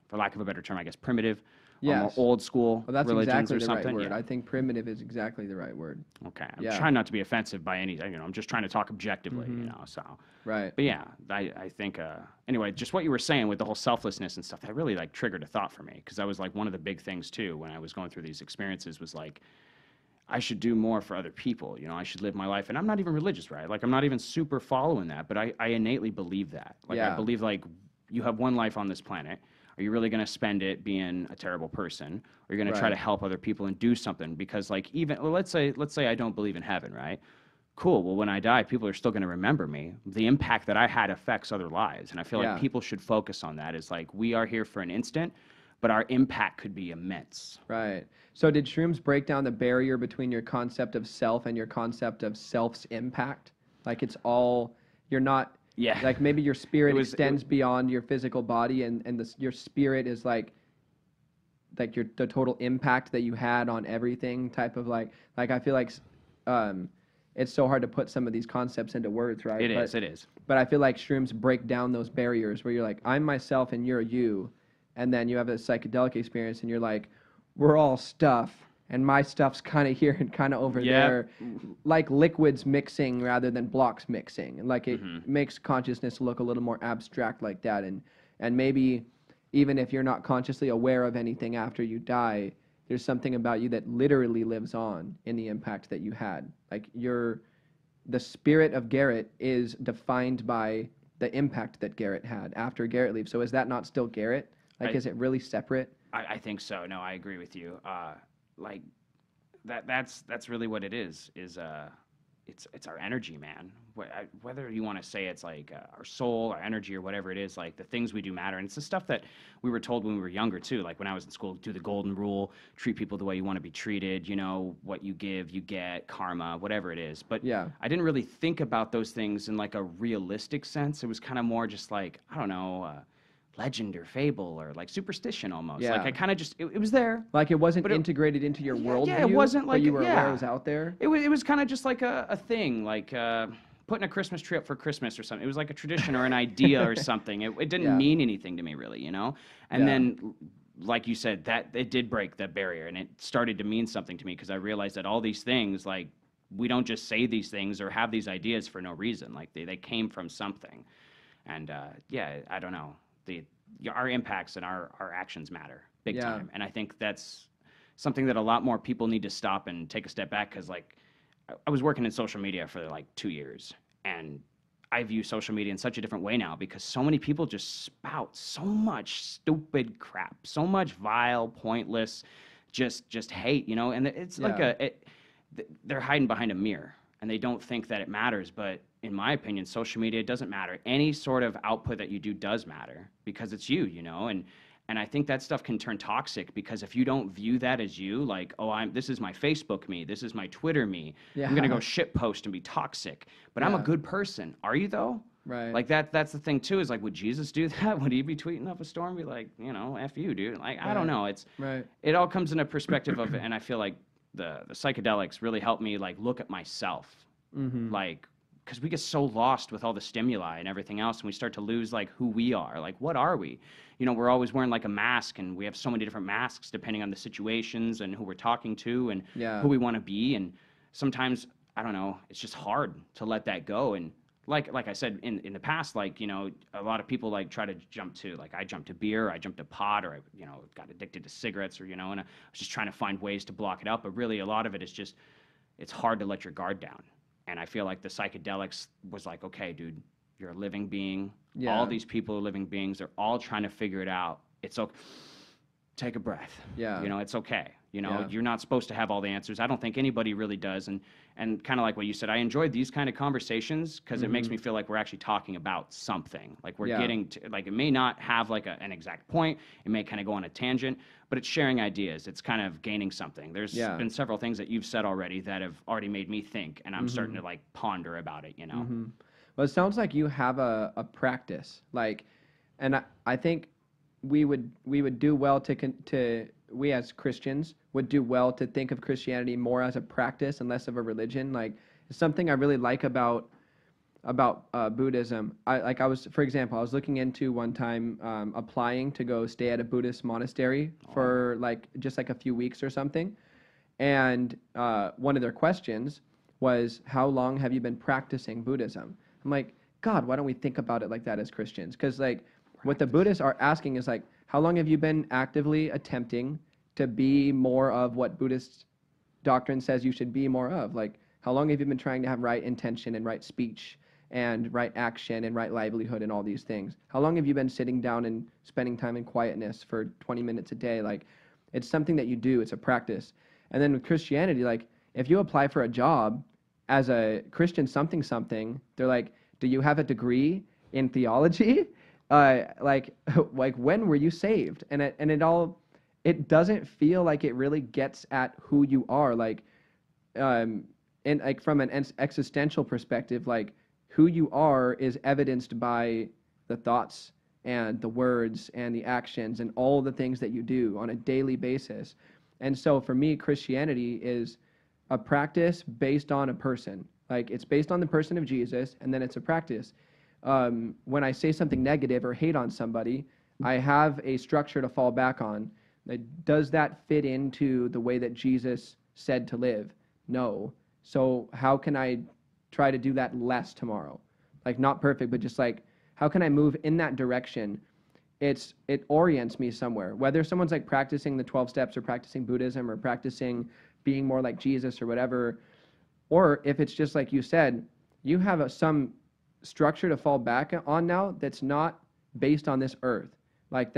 for lack of a better term, I guess, primitive or more Yes. old school Well, that's religions exactly or the something. right word. Yeah. I think primitive is exactly the right word. Okay. I'm Yeah. trying not to be offensive by any, you know, I'm just trying to talk objectively, you know, so. Right. But yeah, I think, anyway, just what you were saying with the whole selflessness and stuff, that really like triggered a thought for me. Because that was like one of the big things too when I was going through these experiences was like, I should do more for other people. You know, I should live my life. And I'm not even religious, right? Like I'm not even super following that, but I innately believe that. Like I Yeah. believe like you have one life on this planet. Are you really going to spend it being a terrible person? Or are you going to try to Right. help other people and do something? Because like even, well, let's say I don't believe in heaven, right? Cool. Well, when I die, people are still going to remember me. The impact that I had affects other lives. And I feel like Yeah. people should focus on that. It's like we are here for an instant, but our impact could be immense. Right. So did shrooms break down the barrier between your concept of self and your concept of self's impact? Like it's all, you're not, Yeah. like maybe your spirit was- extends beyond your physical body and your spirit is like the total impact that you had on everything type of like I feel like it's so hard to put some of these concepts into words, right? It is. But I feel like shrooms break down those barriers where you're like, I'm myself and you're you. And then you have a psychedelic experience and you're like, we're all stuff. And my stuff's kind of here and kind of over Yep. there. Like liquids mixing rather than blocks mixing. And like it Mm-hmm. makes consciousness look a little more abstract like that. And maybe even if you're not consciously aware of anything after you die, there's something about you that literally lives on in the impact that you had. Like the spirit of Garrett is defined by the impact that Garrett had after Garrett leaves. So is that not still Garrett? Like, is it really separate? I think so. No, I agree with you. Like that's really what it is. It's our energy, man. Whether you want to say it's like our soul, our energy, or whatever it is, like the things we do matter. And it's the stuff that we were told when we were younger too. Like when I was in school, do the golden rule, treat people the way you want to be treated. You know, what you give, you get, karma, whatever it is. But Yeah. I didn't really think about those things in like a realistic sense. It was kind of more just like, I don't know, legend or fable or like superstition almost. Yeah. Like I kind of just, it was there. Like it wasn't But it- integrated into your worldview. Yeah, it wasn't but like, you were aware yeah. it was out there. It was kind of just like a thing, like putting a Christmas tree up for Christmas or something. It was like a tradition or an idea or something. It didn't Yeah. mean anything to me really, you know? And Yeah. then, like you said, that it did break that barrier and it started to mean something to me because I realized that all these things, like, we don't just say these things or have these ideas for no reason. Like, they came from something. And, yeah, I don't know. Our impacts and our actions matter big Yeah. time. And I think that's something that a lot more people need to stop and take a step back because, like, I was working in social media for like 2 years, and I view social media in such a different way now because so many people just spout so much stupid crap, so much vile, pointless, just hate, you know. And it's like Yeah. they're hiding behind a mirror, and they don't think that it matters. But in my opinion, social media doesn't matter. Any sort of output that you do does matter because it's you, you know. And I think that stuff can turn toxic because if you don't view that as you, like, oh, this is my Facebook me, this is my Twitter me, I'm gonna Yeah. go shit post and be toxic. But I'm a Yeah. good person. Are you though? Right. Like that's the thing too, is like, would Jesus do that? Would he be tweeting up a storm, be like, you know, F you, dude? Like, I don't know. Right. It all comes in a perspective of it, and I feel like the psychedelics really helped me like look at myself. Like, because we get so lost with all the stimuli and everything else, and we start to lose like who we are. Like, what are we? You know, we're always wearing like a mask, and we have so many different masks depending on the situations and who we're talking to and Yeah. who we want to be. And sometimes, I don't know, it's just hard to let that go. And like I said in the past, like, you know, a lot of people like try to jump to, like, I jumped to beer, I jumped to pot, or I, you know, got addicted to cigarettes, or, you know, and I was just trying to find ways to block it out. But really, a lot of it is just, it's hard to let your guard down. And I feel like the psychedelics was like, okay, dude, you're a living being. Yeah. All these people are living beings. They're all trying to figure it out. It's okay. Take a breath. Yeah. You know, it's okay. You know, Yeah. you're not supposed to have all the answers. I don't think anybody really does. And kind of like what you said, I enjoyed these kind of conversations because it makes me feel like we're actually talking about something. Like we're Yeah. getting to, like, it may not have like an exact point. It may kind of go on a tangent, but it's sharing ideas. It's kind of gaining something. There's Yeah. been several things that you've said already that have already made me think, and I'm starting to like ponder about it, you know? Well, it sounds like you have a practice, like, and I think we would do well to we as Christians would do well to think of Christianity more as a practice and less of a religion. Like, it's something I really like about Buddhism. I was, for example, I was looking into one time applying to go stay at a Buddhist monastery for like just like a few weeks or something, and one of their questions was, "How long have you been practicing Buddhism?" I'm like, God, why don't we think about it like that as Christians? Because like what the Buddhists are asking is like, how long have you been actively attempting to be more of what Buddhist doctrine says you should be more of? Like, how long have you been trying to have right intention and right speech and right action and right livelihood and all these things? How long have you been sitting down and spending time in quietness for 20 minutes a day? Like, it's something that you do. It's a practice. And then with Christianity, like, if you apply for a job as a Christian something, they're like, do you have a degree in theology? Like, like when were you saved? And it doesn't feel like it really gets at who you are. Like, and like from an existential perspective, like who you are is evidenced by the thoughts and the words and the actions and all the things that you do on a daily basis. And so for me, Christianity is a practice based on a person. Like, it's based on the person of Jesus, and then it's a practice. When I say something negative or hate on somebody, I have a structure to fall back on. Does that fit into the way that Jesus said to live? No. So how can I try to do that less tomorrow? Like, not perfect, but just like, how can I move in that direction? It orients me somewhere. Whether someone's like practicing the 12 steps or practicing Buddhism or practicing being more like Jesus or whatever, or if it's just like you said, you have some structure to fall back on now that's not based on this earth. Like,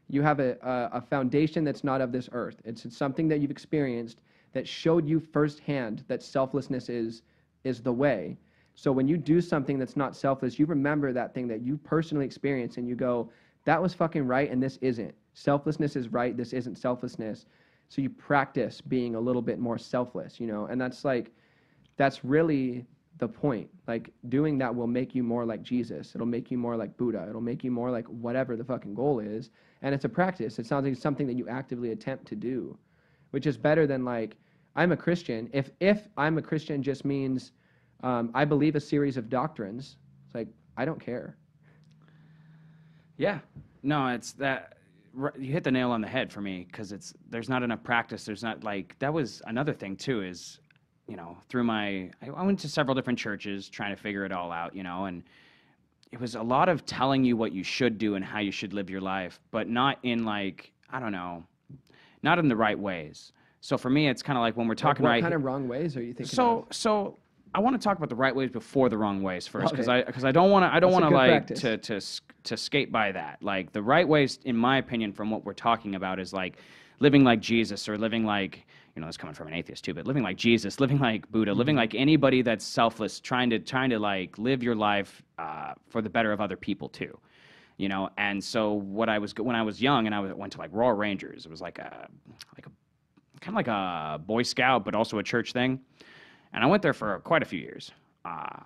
you have a foundation that's not of this earth. It's something that you've experienced that showed you firsthand that selflessness is the way. So when you do something that's not selfless, you remember that thing that you personally experienced and you go, that was fucking right and this isn't. Selflessness is right, this isn't selflessness. So you practice being a little bit more selfless, you know? And that's really the point. Like, doing that will make you more like Jesus. It'll make you more like Buddha. It'll make you more like whatever the fucking goal is. And it's a practice. It sounds like something that you actively attempt to do, which is better than like, I'm a Christian. If I'm a Christian just means I believe a series of doctrines, it's like, I don't care. Yeah. No, it's that you hit the nail on the head for me, because there's not enough practice. There's not, like, that was another thing too, is, you know, through I went to several different churches trying to figure it all out, you know, and it was a lot of telling you what you should do and how you should live your life, but not in, like, I don't know, not in the right ways. So for me, it's kind of like when we're talking What kind of wrong ways are you thinking of? So I want to talk about the right ways before the wrong ways first, because Okay. I don't want That's a to good like practice. to skate by that. Like, the right ways, in my opinion, from what we're talking about, is like living like Jesus, or living like, you know, it's coming from an atheist too, but living like Jesus, living like Buddha, living like anybody that's selfless, trying to like live your life for the better of other people too. You know, and so when I was young and I went to like Royal Rangers, it was like a kind of like a Boy Scout, but also a church thing. And I went there for quite a few years. I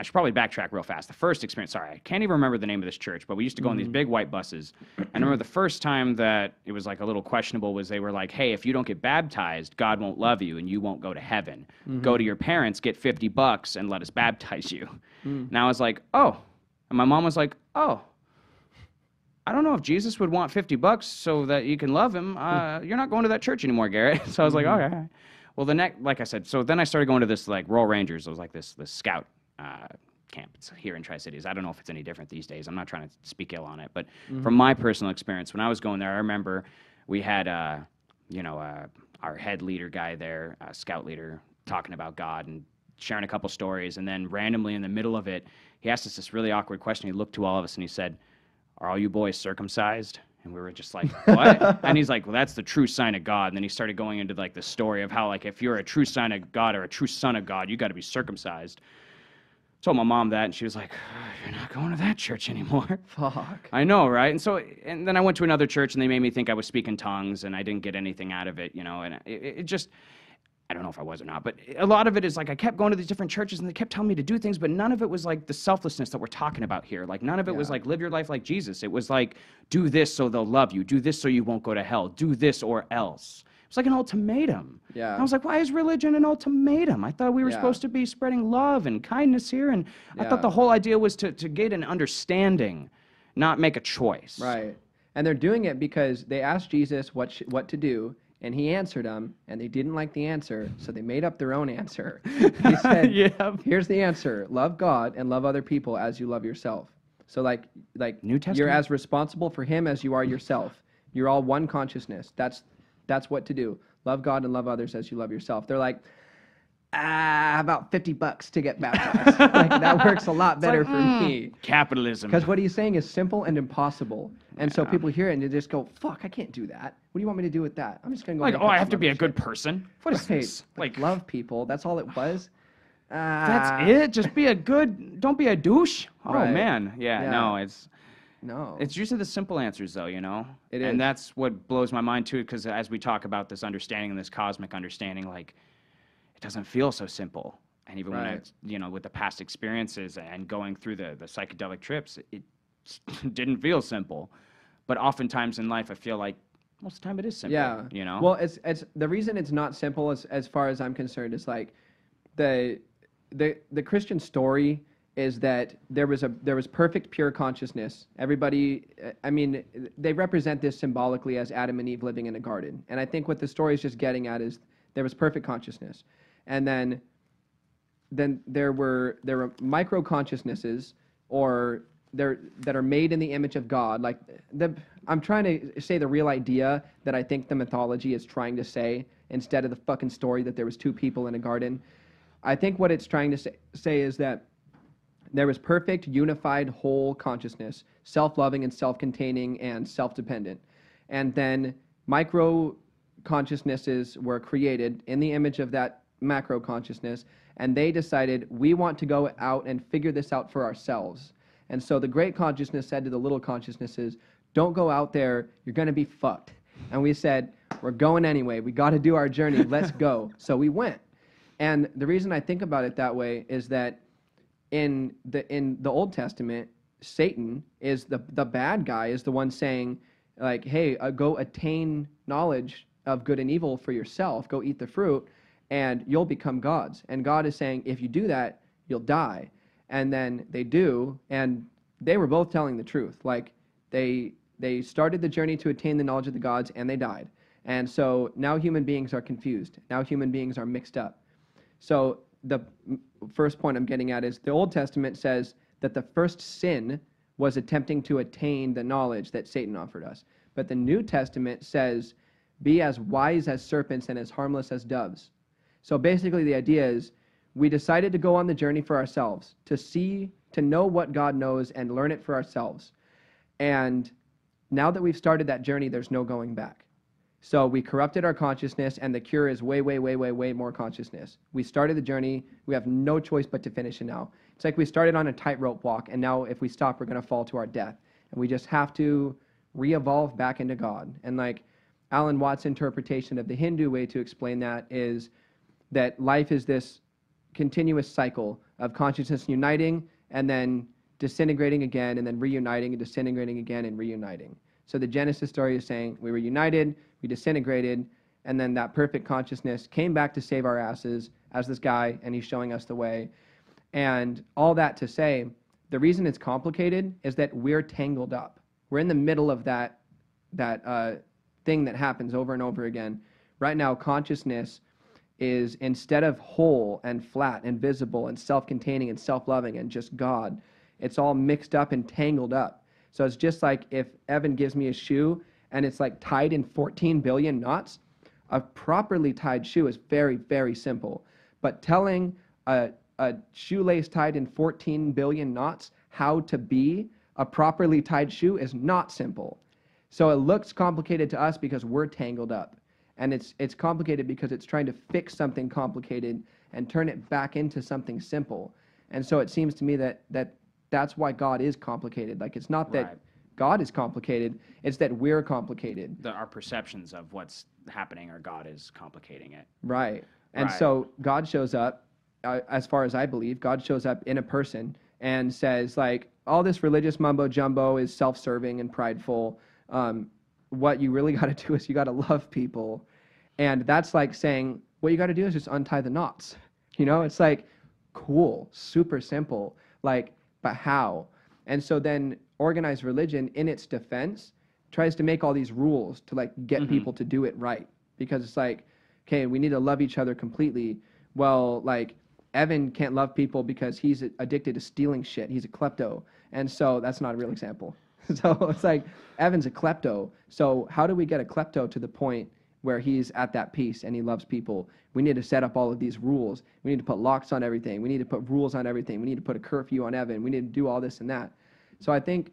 should probably backtrack real fast. The first experience, sorry, I can't even remember the name of this church, but we used to go on these big white buses. And I remember the first time that it was like a little questionable was they were like, hey, if you don't get baptized, God won't love you and you won't go to heaven. Go to your parents, get $50 and let us baptize you. And I was like, oh. And my mom was like, oh. I don't know if Jesus would want $50 so that you can love him. You're not going to that church anymore, Garrett. So I was like, okay. Well, like I said, so then I started going to this like Royal Rangers. It was like this scout camp. It's here in Tri-Cities. I don't know if it's any different these days. I'm not trying to speak ill on it, but from my personal experience, when I was going there, I remember we had our head leader guy there, scout leader, talking about God and sharing a couple stories, and then randomly in the middle of it, he asked us this really awkward question. He looked to all of us and he said, "Are all you boys circumcised?" And we were just like, what? And he's like, well, that's the true sign of God. And then he started going into like the story of how like if you're a true sign of God or a true son of God, you got to be circumcised. Told my mom that, and she was like, you're not going to that church anymore. Fuck. I know, right? And then I went to another church, and they made me think I was speaking tongues, and I didn't get anything out of it, you know, and it just, I don't know if I was or not, but a lot of it is like I kept going to these different churches, and they kept telling me to do things, but none of it was like the selflessness that we're talking about here. Like none of it was like live your life like Jesus. It was like do this so they'll love you. Do this so you won't go to hell. Do this or else. It's like an ultimatum. Yeah. I was like, why is religion an ultimatum? I thought we were Yeah. supposed to be spreading love and kindness here, and I thought the whole idea was to get an understanding, not make a choice. Right. And they're doing it because they asked Jesus what to do, and he answered them, and they didn't like the answer, so they made up their own answer. He said, here's the answer. Love God and love other people as you love yourself. So like New Testament? you're as responsible for him as you are yourself. You're all one consciousness. That's what to do. Love God and love others as you love yourself. They're like, about $50 to get baptized. Like, that works a lot better for me. Capitalism. Because what he's saying is simple and impossible. And so people hear it and they just go, fuck, I can't do that. What do you want me to do with that? I'm just going to go Like, make oh, up I have some to be other a good shit." person? What is Right. this? Like, love people. That's all it was. That's it? Just be a good, don't be a douche? Oh, Right. man. Yeah, Yeah. no, No. it's usually the simple answers, though, you know? It And is. that's what blows my mind, too, because as we talk about this understanding and this cosmic understanding, like, it doesn't feel so simple. And even when Right. it's, you know, with the past experiences and going through the psychedelic trips, it didn't feel simple. But oftentimes in life, I feel like most of the time it is simple, Yeah. you know? Well, it's the reason it's not simple as far as I'm concerned is like the Christian story is that there was perfect pure consciousness. Everybody, I mean, they represent this symbolically as Adam and Eve living in a garden. And I think what the story is just getting at is there was perfect consciousness. And then there were micro consciousnesses that are made in the image of God. Like I'm trying to say the real idea that I think the mythology is trying to say instead of the fucking story that there was two people in a garden. I think what it's trying to say is that there was perfect, unified, whole consciousness, self-loving and self-containing and self-dependent. And then micro consciousnesses were created in the image of that macro consciousness, and they decided, we want to go out and figure this out for ourselves. And so the great consciousness said to the little consciousnesses, don't go out there, you're going to be fucked. And we said, we're going anyway. We got to do our journey. Let's go. So we went. And the reason I think about it that way is that in the Old Testament, Satan is the bad guy, is the one saying, like, hey, go attain knowledge of good and evil for yourself. Go eat the fruit, and you'll become gods. And God is saying, if you do that, you'll die. And then they do, and they were both telling the truth. Like, they started the journey to attain the knowledge of the gods, and they died. And so now human beings are confused. Now human beings are mixed up. So the first point I'm getting at is the Old Testament says that the first sin was attempting to attain the knowledge that Satan offered us. But the New Testament says, be as wise as serpents and as harmless as doves. So basically the idea is we decided to go on the journey for ourselves, to know what God knows and learn it for ourselves. And now that we've started that journey, there's no going back. So we corrupted our consciousness, and the cure is way, way, way, way, way more consciousness. We started the journey. We have no choice but to finish it now. It's like we started on a tightrope walk, and now if we stop, we're going to fall to our death. And we just have to re-evolve back into God. And like Alan Watts' interpretation of the Hindu way to explain that is that life is this continuous cycle of consciousness uniting and then disintegrating again and then reuniting and disintegrating again and reuniting. So the Genesis story is saying we were united, we disintegrated, and then that perfect consciousness came back to save our asses as this guy, and he's showing us the way. And all that to say, the reason it's complicated is that we're tangled up. We're in the middle of that thing that happens over and over again. Right now, consciousness is, instead of whole and flat and visible and self-containing and self-loving and just God, it's all mixed up and tangled up. So it's just like if Evan gives me a shoe and it's like tied in 14 billion knots, a properly tied shoe is very, very simple. But telling a shoelace tied in 14 billion knots how to be a properly tied shoe is not simple. So it looks complicated to us because we're tangled up. And it's complicated because it's trying to fix something complicated and turn it back into something simple. And so it seems to me that that's why God is complicated. Like it's not that Right. God is complicated, it's that we're complicated. Our perceptions of what's happening or God is complicating it. Right. And Right. so God shows up, as far as I believe, God shows up in a person and says, like, all this religious mumbo jumbo is self serving and prideful. What you really got to do is you got to love people. And that's like saying, what you got to do is just untie the knots. You know, it's like, cool, super simple. Like, but how? And so then organized religion, in its defense, tries to make all these rules to like get people to do it right. Because it's like, okay, we need to love each other completely. Well, like, Evan can't love people because he's addicted to stealing shit. He's a klepto. And so that's not a real example. So it's like, Evan's a klepto. So how do we get a klepto to the point where he's at that peace and he loves people? We need to set up all of these rules. We need to put locks on everything. We need to put rules on everything. We need to put a curfew on Evan. We need to do all this and that. So I think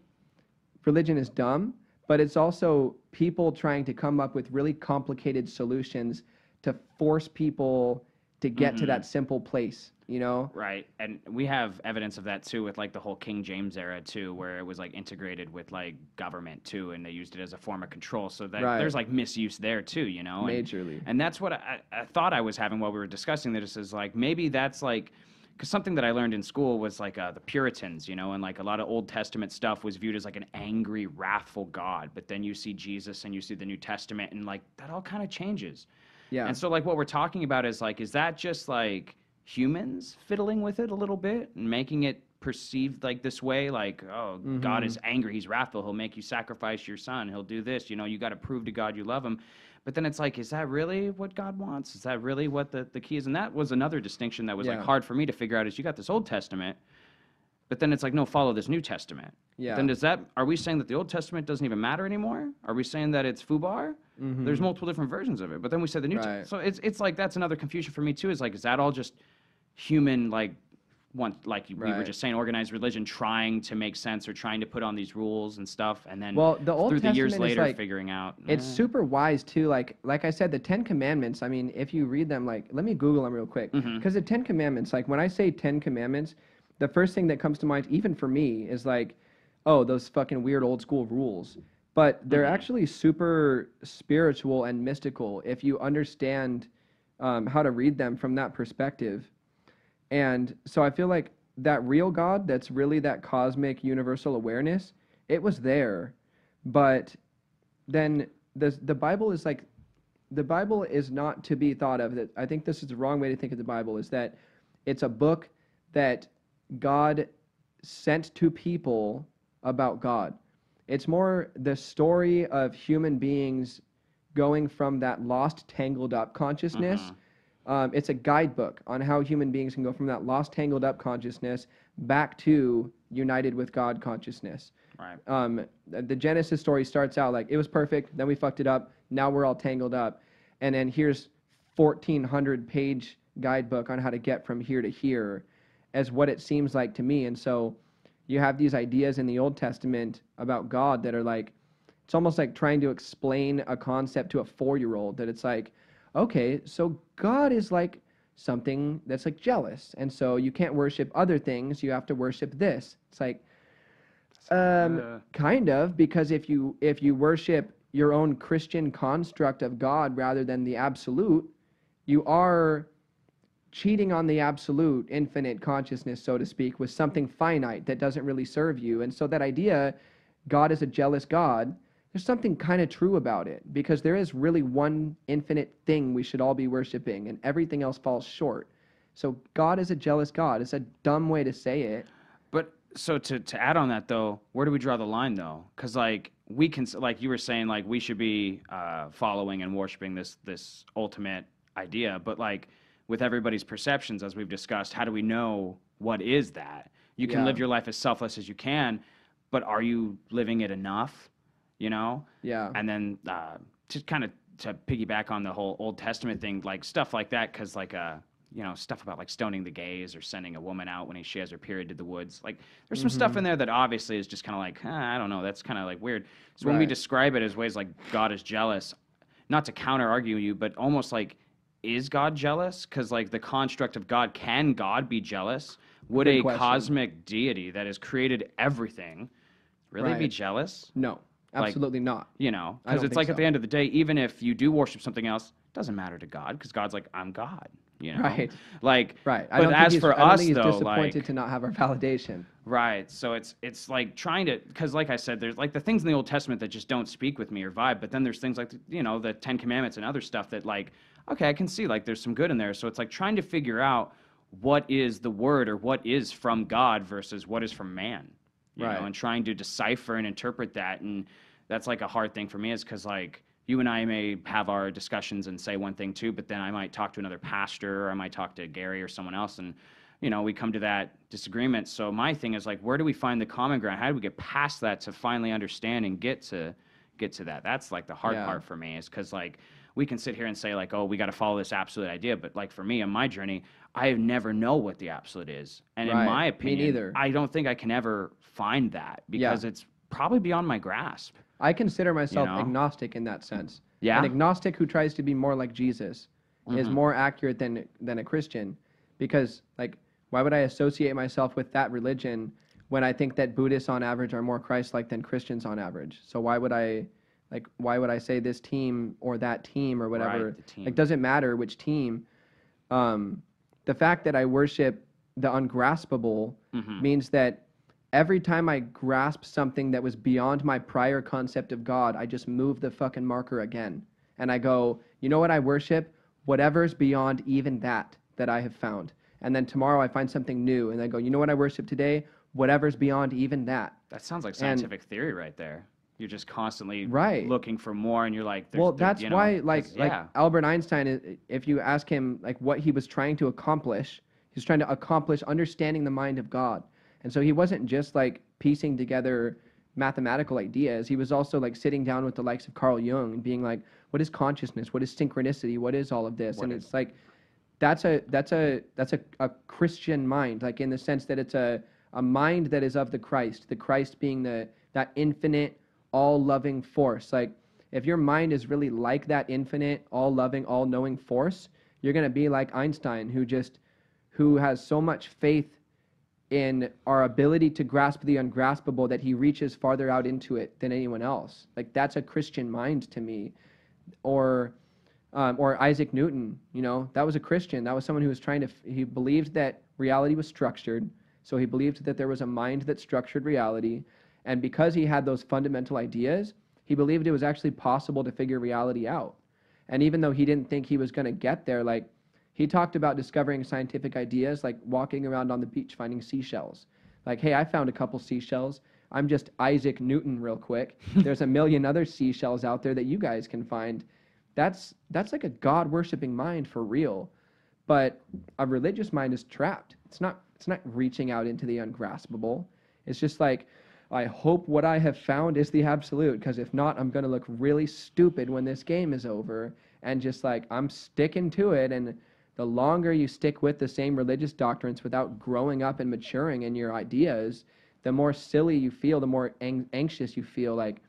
religion is dumb, but it's also people trying to come up with really complicated solutions to force people to get to that simple place, you know? Right. And we have evidence of that too with like the whole King James era too, where it was like integrated with like government too, and they used it as a form of control. So that Right. there's like misuse there too, you know? Majorly. And that's what I thought I was having while we were discussing this, is like maybe that's like, because something that I learned in school was like the Puritans, you know, and like a lot of Old Testament stuff was viewed as like an angry, wrathful God. But then you see Jesus and you see the New Testament, and like that all kind of changes. Yeah. And so like what we're talking about is like, is that just like humans fiddling with it a little bit and making it perceived like this way? Like, oh, God is angry, he's wrathful, he'll make you sacrifice your son, he'll do this, you know, you got to prove to God you love him. But then it's like, is that really what God wants? Is that really what the key is? And that was another distinction that was like hard for me to figure out, is you got this Old Testament, but then it's like, no, follow this New Testament. Yeah. Then are we saying that the Old Testament doesn't even matter anymore? Are we saying that it's FUBAR? There's multiple different versions of it. But then we said the New Testament. So it's like, that's another confusion for me too, is like, is that all just human, like, we were just saying, organized religion trying to make sense or trying to put on these rules and stuff, and then the Old through the years Testament is later like, figuring out. it's super wise too. Like I said, the 10 Commandments, I mean, if you read them, like, let me Google them real quick. Because the 10 Commandments, like when I say 10 Commandments, the first thing that comes to mind, even for me, is like, oh, those fucking weird old school rules. But they're actually super spiritual and mystical if you understand how to read them from that perspective. And so I feel like that real God, that's really that cosmic universal awareness, it was there. But then the Bible is like, the Bible is not to be thought of, that I think this is the wrong way to think of the Bible, is that it's a book that God sent to people about God. It's more the story of human beings going from that lost, tangled up consciousness. It's a guidebook on how human beings can go from that lost, tangled up consciousness back to united with God consciousness. Right. The Genesis story starts out like, it was perfect, then we fucked it up, now we're all tangled up. And then here's 1,400-page guidebook on how to get from here to here, as what it seems like to me. And so you have these ideas in the Old Testament about God that are like, it's almost like trying to explain a concept to a 4-year-old, that it's like, okay, so God is like something that's like jealous, and so you can't worship other things, you have to worship this. It's like, kind of, because if you worship your own Christian construct of God rather than the absolute, you are cheating on the absolute infinite consciousness, so to speak, with something finite that doesn't really serve you. And so that idea, God is a jealous God, there's something kind of true about it, because there is really one infinite thing we should all be worshiping, and everything else falls short. So God is a jealous God. It's a dumb way to say it. But so to add on that though, where do we draw the line though? Because like we can, like you were saying, like we should be following and worshiping this ultimate idea, but like with everybody's perceptions, as we've discussed, how do we know what is that? You can live your life as selfless as you can, but are you living it enough? You know? Yeah. And then to kind of to piggyback on the whole Old Testament thing, like stuff like that, because like you know, stuff about like stoning the gays or sending a woman out when she has her period to the woods. Like, there's some stuff in there that obviously is just kind of like, I don't know, that's kind of like weird. So when we describe it as ways like God is jealous, not to counter argue you, but almost like, is God jealous? Because like the construct of God, can God be jealous? Would a cosmic deity that has created everything really be jealous? No, absolutely not. You know, because it's like at the end of the day, even if you do worship something else, it doesn't matter to God, because God's like, I'm God. You know, like, right. But as for us, he's though, disappointed like, to not have our validation. Right. So it's like trying to, because like I said, there's like the things in the Old Testament that just don't speak with me or vibe. But then there's things like, you know, the Ten Commandments and other stuff that like, okay, I can see like there's some good in there. So it's like trying to figure out what is the word or what is from God versus what is from man, you know, and trying to decipher and interpret that. And that's like a hard thing for me, is because like you and I may have our discussions and say one thing too, but then I might talk to another pastor, or I might talk to Gary or someone else, and you know, we come to that disagreement. So my thing is like, where do we find the common ground? How do we get past that to finally understand and get to that? That's like the hard part for me, is because like we can sit here and say like, oh, we got to follow this absolute idea, but like for me on my journey, I never know what the absolute is, and in my opinion, me neither. I don't think I can ever find that, because it's probably beyond my grasp. I consider myself agnostic in that sense. An agnostic who tries to be more like Jesus is more accurate than a Christian, because like, why would I associate myself with that religion when I think that Buddhists on average are more Christ-like than Christians on average? So why would I say this team or that team or whatever? Like, doesn't matter which team. The fact that I worship the ungraspable means that every time I grasp something that was beyond my prior concept of God, I just move the fucking marker again. And I go, you know what I worship? Whatever's beyond even that I have found. And then tomorrow I find something new, and I go, you know what I worship today? Whatever's beyond even that. That sounds like scientific theory right there. You're just constantly looking for more, and you're like, well, that's why, like Albert Einstein, if you ask him like what he was trying to accomplish, he's trying to accomplish understanding the mind of God. And so he wasn't just like piecing together mathematical ideas. He was also like sitting down with the likes of Carl Jung and being like, what is consciousness? What is synchronicity? What is all of this? And it's like, that's a Christian mind, like in the sense that it's a mind that is of the Christ being that infinite, all-loving force. Like, if your mind is really like that infinite, all-loving, all-knowing force, you're going to be like Einstein, who has so much faith in our ability to grasp the ungraspable that he reaches farther out into it than anyone else. Like, that's a Christian mind to me. Or Isaac Newton, you know, that was a Christian. That was someone who was he believed that reality was structured. So he believed that there was a mind that structured reality. And because he had those fundamental ideas, he believed it was actually possible to figure reality out. And even though he didn't think he was going to get there, like, he talked about discovering scientific ideas, like walking around on the beach finding seashells. Like, hey, I found a couple seashells. I'm just Isaac Newton real quick. There's a million other seashells out there that you guys can find. That's like a God-worshiping mind for real. But a religious mind is trapped. It's not reaching out into the ungraspable. It's just like, I hope what I have found is the absolute, because if not, I'm going to look really stupid when this game is over. And just like, I'm sticking to it. And the longer you stick with the same religious doctrines without growing up and maturing in your ideas, the more silly you feel, the more anxious you feel. Like,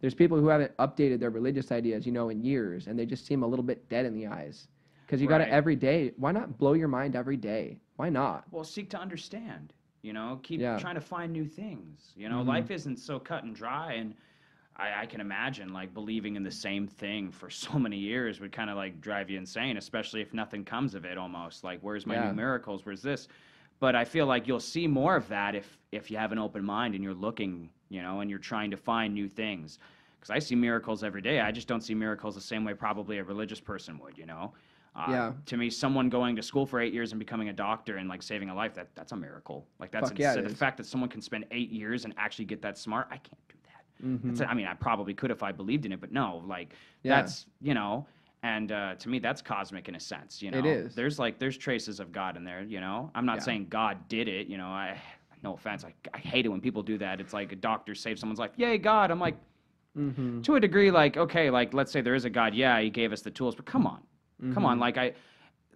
there's people who haven't updated their religious ideas, you know, in years, and they just seem a little bit dead in the eyes. Because you got to every day. Why not blow your mind every day? Why not? Well, seek to understand. You know, keep trying to find new things. You know, life isn't so cut and dry, and I can imagine like believing in the same thing for so many years would kind of like drive you insane, especially if nothing comes of it. Almost like, where's my new miracles? Where's this? But I feel like you'll see more of that if you have an open mind and you're looking, you know, and you're trying to find new things. Because I see miracles every day. I just don't see miracles the same way probably a religious person would, you know. To me, someone going to school for 8 years and becoming a doctor and like saving a life, that's a miracle. Like, that's the fact that someone can spend 8 years and actually get that smart. I can't do that. I mean, I probably could if I believed in it, but no, like that's, you know, and to me, that's cosmic in a sense, you know. It is. There's traces of God in there, you know. I'm not saying God did it, you know. No offense, I hate it when people do that. It's like a doctor saved someone's life. Yay, God. I'm like, to a degree, like, okay, like let's say there is a God. Yeah, he gave us the tools, but come on. Come on, like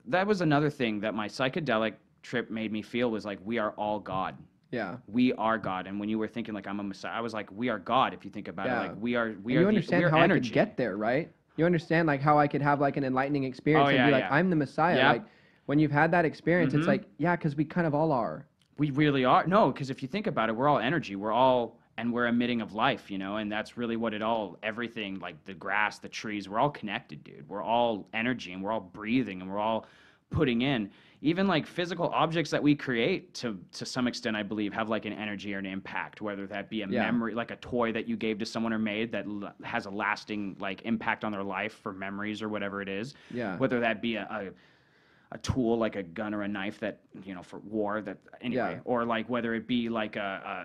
that was another thing that my psychedelic trip made me feel was like we are all God. Yeah. We are God. And when you were thinking like I'm a Messiah, I was like, we are God. If you think about it, like we are And you understand how energy. I could get there, right? You understand like how I could have like an enlightening experience and be like, I'm the Messiah. Yep. Like when you've had that experience, it's like, yeah, because we kind of all are. We really are. No, because if you think about it, we're all energy. And we're emitting of life, you know, and that's really what everything, like the grass, the trees, we're all connected, dude. We're all energy and we're all breathing and we're all putting in. Even like physical objects that we create to some extent, I believe, have like an energy or an impact, whether that be a memory, like a toy that you gave to someone or made that has a lasting like impact on their life for memories or whatever it is. Yeah. Whether that be a tool like a gun or a knife that, you know, for war that anyway, or like whether it be like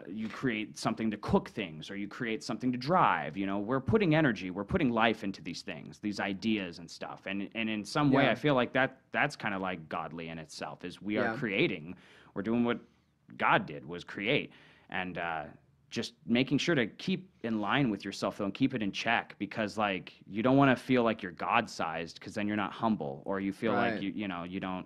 you create something to cook things or you create something to drive, you know, we're putting energy, we're putting life into these things, these ideas and stuff. And in some way I feel like that's kind of like godly in itself is we are creating, we're doing what God did was create. And just making sure to keep in line with yourself though and keep it in check because like you don't want to feel like you're God-sized because then you're not humble or you feel like you know you don't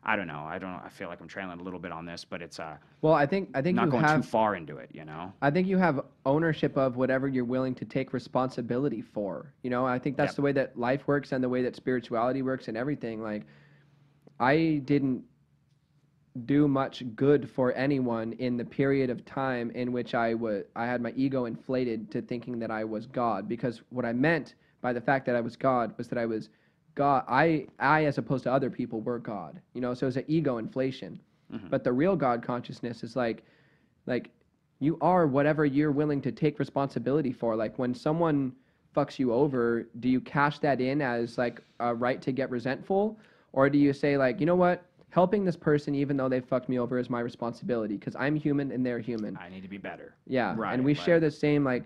I don't know I feel like I'm trailing a little bit on this but it's well I think not you going have, too far into it, you know. I think you have ownership of whatever you're willing to take responsibility for, you know. I think that's the way that life works and the way that spirituality works and everything. Like I didn't do much good for anyone in the period of time in which I had my ego inflated to thinking that I was God, because what I meant by the fact that I was God was that I was God. I as opposed to other people were God, you know. So it was an ego inflation. But the real God consciousness is like you are whatever you're willing to take responsibility for. Like when someone fucks you over, do you cash that in as like a right to get resentful, or do you say like, you know what? Helping this person, even though they fucked me over, is my responsibility because I'm human and they're human. I need to be better. Yeah, right, and we share the same like.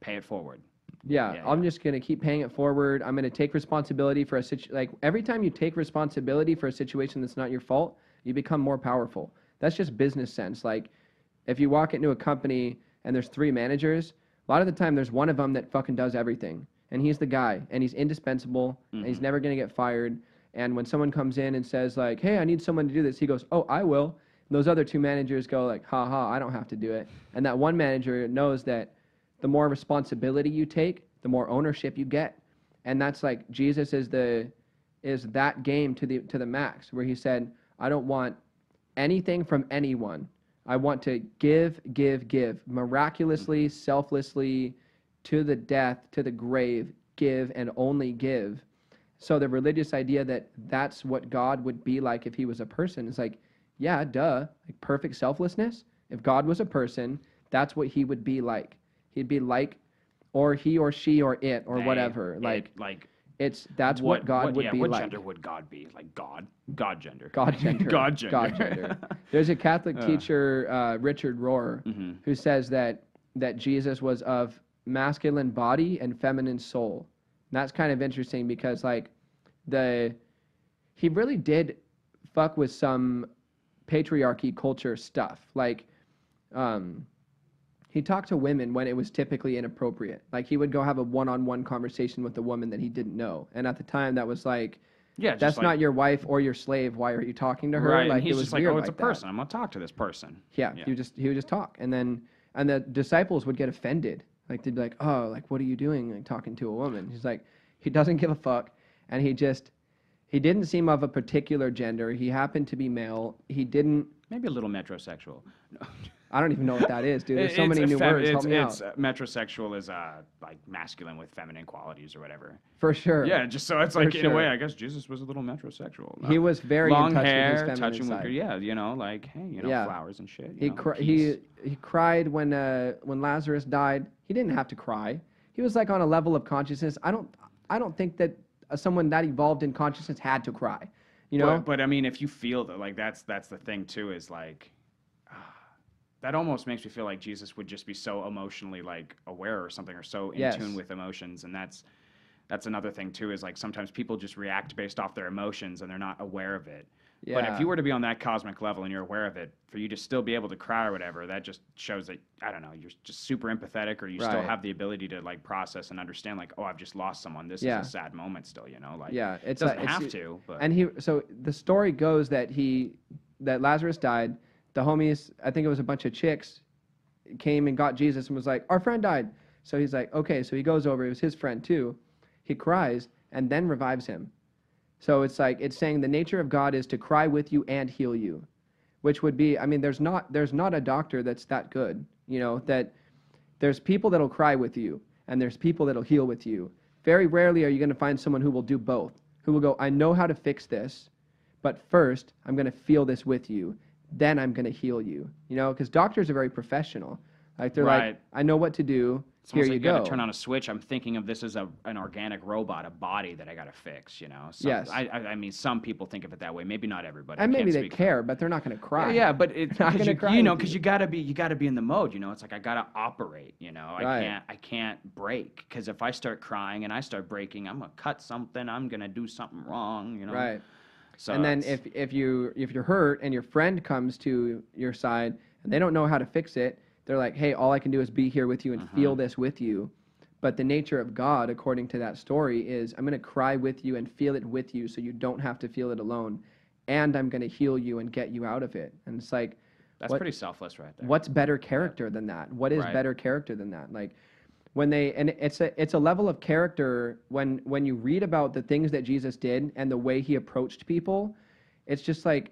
Pay it forward. Yeah, I'm just gonna keep paying it forward. I'm gonna take responsibility for like every time you take responsibility for a situation that's not your fault, you become more powerful. That's just business sense. Like, if you walk into a company and there's 3 managers, a lot of the time there's one of them that fucking does everything, and he's the guy, and he's indispensable, and he's never gonna get fired. And when someone comes in and says like, hey, I need someone to do this, he goes, oh, I will. And those other 2 managers go like, ha ha, I don't have to do it. And that one manager knows that the more responsibility you take, the more ownership you get. And that's like Jesus is that game to the max, where he said, I don't want anything from anyone. I want to give miraculously, selflessly, to the death, to the grave, give and only give. So the religious idea that that's what God would be like if he was a person is like, yeah, duh, like perfect selflessness. If God was a person, that's what he would be like. He'd be like, or he or she or it or whatever. That's what God would be like. What gender would God be? Like God? God gender. God gender. God gender. God gender. There's a Catholic teacher, Richard Rohr, who says that Jesus was of masculine body and feminine soul. And that's kind of interesting because like he really did fuck with some patriarchy culture stuff. Like he talked to women when it was typically inappropriate. Like he would go have a one-on-one conversation with a woman that he didn't know. And at the time that was like, yeah, that's like, not your wife or your slave. Why are you talking to her? Right, like and he's it was just like, weird oh, it's like a person. I'm gonna talk to this person. Yeah, he would just talk. And the disciples would get offended. Like they'd be like, oh, like what are you doing like talking to a woman? He's like, he doesn't give a fuck. And he didn't seem of a particular gender. He happened to be male. He didn't. Maybe a little metrosexual. No. I don't even know what that is, dude. There's so many new words. Help me out. Metrosexual is like masculine with feminine qualities or whatever. For sure. Yeah, just so it's like in a way, I guess Jesus was a little metrosexual. He was very long in touch hair, with his feminine touching side. with you know, like hey, you know, flowers and shit. He cried when Lazarus died. He didn't have to cry. He was like on a level of consciousness. I don't think that someone that evolved in consciousness had to cry. You know. But I mean, if you feel that, like that's the thing too, is like. That almost makes me feel like Jesus would just be so emotionally like aware or something, or so in tune with emotions, and that's another thing too. Is like sometimes people just react based off their emotions and they're not aware of it. But if Yeah. you were to be on that cosmic level and you're aware of it, for you to still be able to cry or whatever, that just shows that, I don't know, you're just super empathetic, or you still Right. have the ability to like process and understand, like, oh, I've just lost someone. This Yeah. is a sad moment still, you know? Like, Yeah, it doesn't have to, but. And so the story goes that that Lazarus died. The homies, I think it was a bunch of chicks, came and got Jesus and was like, our friend died. So he's like, okay. So he goes over. It was his friend too. He cries and then revives him. So it's like, it's saying the nature of God is to cry with you and heal you, which would be, I mean, there's not a doctor that's that good, you know, that there's people that'll cry with you and there's people that'll heal with you. Very rarely are you going to find someone who will do both, who will go, I know how to fix this, but first I'm going to feel this with you. Then I'm going to heal you, you know, because doctors are very professional. Like they're like, I know what to do. It's Here almost you like go. got to turn on a switch. I'm thinking of this as an organic robot, a body that I got to fix. You know. Yes. I mean, some people think of it that way. Maybe not everybody. And I maybe can't they speak care, but they're not going to cry. Yeah, but it's Not because gonna cry you know, with because you. you gotta be in the mode. You know, it's like I gotta operate. You know, Right. I can't break, because if I start crying and I start breaking, I'm gonna cut something. I'm gonna do something wrong. You know. Right. So And then it's- if you're hurt and your friend comes to your side and they don't know how to fix it, they're like, hey, all I can do is be here with you and feel this with you. But the nature of God, according to that story, is I'm going to cry with you and feel it with you so you don't have to feel it alone. And I'm going to heal you and get you out of it. And it's like, that's pretty selfless, right there. what's better character than that? What is Right. better character than that? Like when and it's a level of character when you read about the things that Jesus did and the way he approached people, it's just like,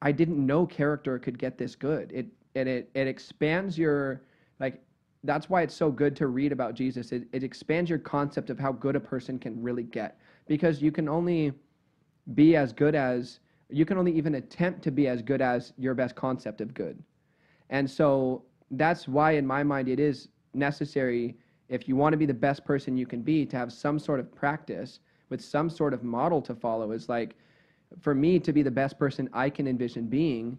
I didn't know character could get this good. It expands your, like, that's why it's so good to read about Jesus. It expands your concept of how good a person can really get, because you can only be as good as, you can only even attempt to be as good as your best concept of good. And so that's why, in my mind, it is necessary, if you want to be the best person you can be, to have some sort of practice with some sort of model to follow. Is like, for me to be the best person I can envision being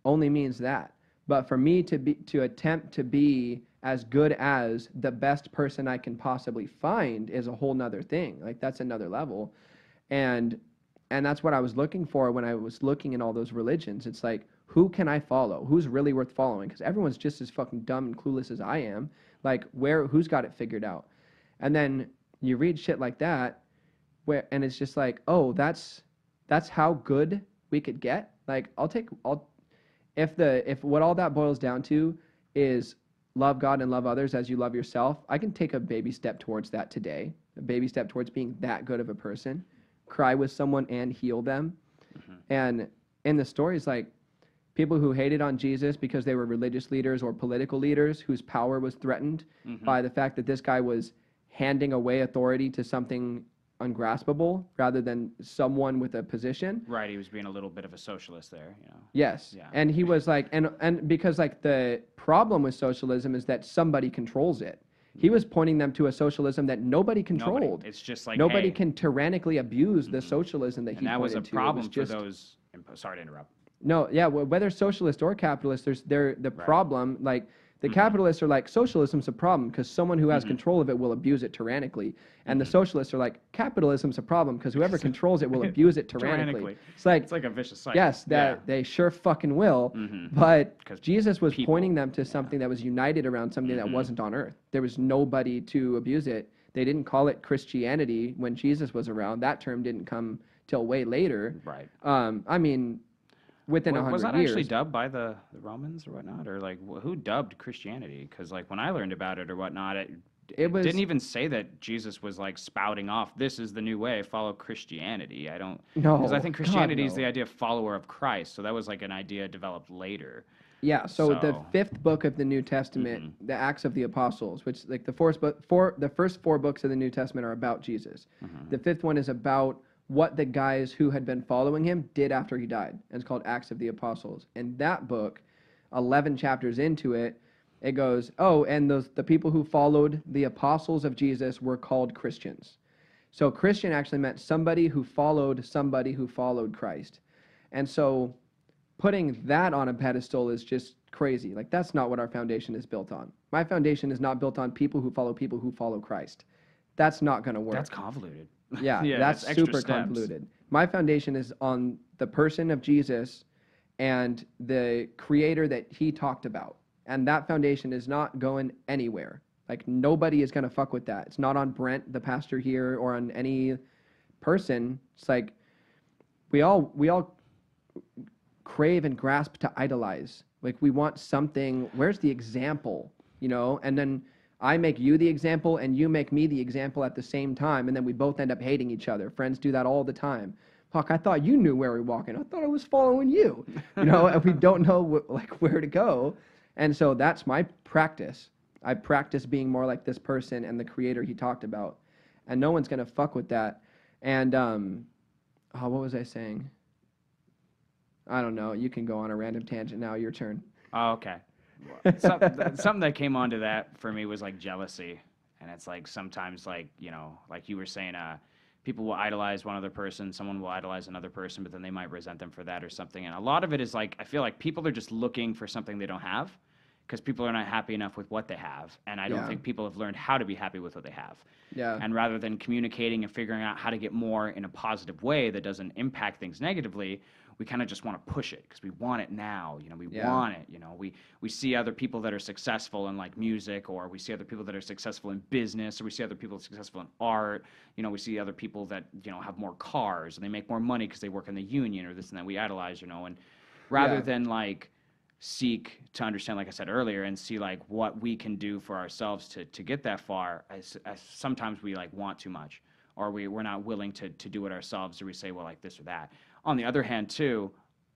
only means that. But for me to attempt to be as good as the best person I can possibly find is a whole nother thing. Like, that's another level. And that's what I was looking for when I was looking in all those religions. It's like, who can I follow? Who's really worth following? Because everyone's just as fucking dumb and clueless as I am. Like, who's got it figured out? And then you read shit like that, and it's just like, oh, that's how good we could get. Like, if what all that boils down to is love God and love others as you love yourself, I can take a baby step towards that today. A baby step towards being that good of a person. Cry with someone and heal them. And in the stories, like, people who hated on Jesus because they were religious leaders or political leaders whose power was threatened by the fact that this guy was handing away authority to something ungraspable rather than someone with a position. Right, he was being a little bit of a socialist there, you know. Yes. Yeah. And he was like, and because, like, the problem with socialism is that somebody controls it. He was pointing them to a socialism that nobody controlled. Nobody. It's just like, nobody hey, can tyrannically abuse the socialism that and he that was a pointed to. It problem was for just, those. Sorry to interrupt. No, yeah, whether socialist or capitalist, the problem, like, the capitalists are like, socialism's a problem because someone who has control of it will abuse it tyrannically. And the socialists are like, capitalism's a problem because whoever controls it will abuse it tyrannically. It's It's like a vicious cycle. yes, they sure fucking will. But 'Cause Jesus was people- pointing them to something that was united around something that wasn't on earth. There was nobody to abuse it. They didn't call it Christianity when Jesus was around. That term didn't come till way later. Right. I mean, within 100 Was that years. actually dubbed by the Romans or whatnot? Or like, who dubbed Christianity? Because like when I learned about it or whatnot, it was- didn't even say that Jesus was like spouting off, this is the new way, follow Christianity. I don't, No, because I think God, Christianity is no. the idea of follower of Christ. So that was like an idea developed later. Yeah, so the So- fifth book of the New Testament, the Acts of the Apostles, which, like, the first four books of the New Testament are about Jesus. The fifth one is about what the guys who had been following him did after he died. And it's called Acts of the Apostles. And that book, 11 chapters into it, it goes, oh, and the people who followed the apostles of Jesus were called Christians. So Christian actually meant somebody who followed Christ. And so putting that on a pedestal is just crazy. Like, that's not what our foundation is built on. My foundation is not built on people who follow Christ. That's not going to work. That's convoluted. Yeah, Yeah, that's that's extra super steps. convoluted. my foundation is on the person of Jesus and the creator that he talked about. And that foundation is not going anywhere. Like, nobody is going to fuck with that. It's not on Brent, the pastor here, or on any person. It's like we all crave and grasp to idolize. Like, we want something. Where's the example? You know? And then I make you the example and you make me the example at the same time, and then we both end up hating each other. Friends do that all the time. Fuck, I thought you knew where we were walking. I thought I was following you. You know, and we don't know where to go. And so that's my practice. I practice being more like this person and the creator he talked about. And no one's going to fuck with that. And what was I saying? I don't know. You can go on a random tangent now. Your turn. Oh, okay. Something that came onto that for me was like jealousy. And it's like sometimes, like, you know, like you were saying, people will idolize one other person, someone will idolize another person, but then they might resent them for that or something. And a lot of it is like, I feel like people are just looking for something they don't have because people are not happy enough with what they have. And I don't think people have learned how to be happy with what they have. Yeah. And rather than communicating and figuring out how to get more in a positive way that doesn't impact things negatively, we kind of just want to push it because we want it now. You know, we want it. You know, we see other people that are successful in like music, or we see other people that are successful in business, or we see other people successful in art. You know, we see other people that, you know, have more cars and they make more money because they work in the union or this and that. We idolize, you know, and rather than like seek to understand, like I said earlier, and see like what we can do for ourselves to get that far, as sometimes we like want too much, or we're not willing to do it ourselves, or we say, well, like this or that. On the other hand, too,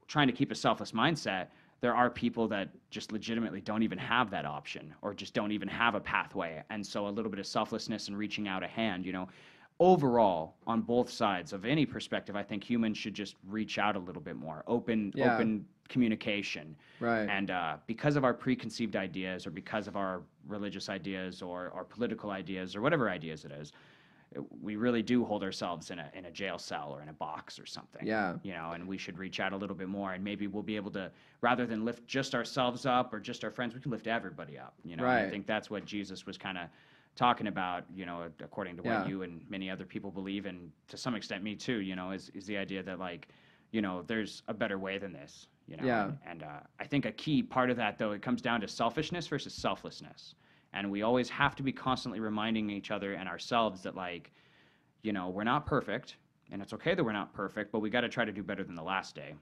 trying to keep a selfless mindset, there are people that just legitimately don't even have that option or just don't even have a pathway. And so a little bit of selflessness and reaching out a hand, you know, overall, on both sides of any perspective, I think humans should just reach out a little bit more, open communication. Right. And because of our preconceived ideas, or because of our religious ideas, or our political ideas, or whatever ideas it is, we really do hold ourselves in a jail cell or in a box or something. Yeah. You know, and we should reach out a little bit more, and maybe we'll be able to, rather than lift just ourselves up or just our friends, we can lift everybody up. You know, Right. and I think that's what Jesus was kind of talking about, you know, according to what you and many other people believe, and to some extent me too, you know, is the idea that, like, you know, there's a better way than this, you know. Yeah. And I think a key part of that, though, it comes down to selfishness versus selflessness. And we always have to be constantly reminding each other and ourselves that, like, you know, we're not perfect, and it's okay that we're not perfect, but we got to try to do better than the last day.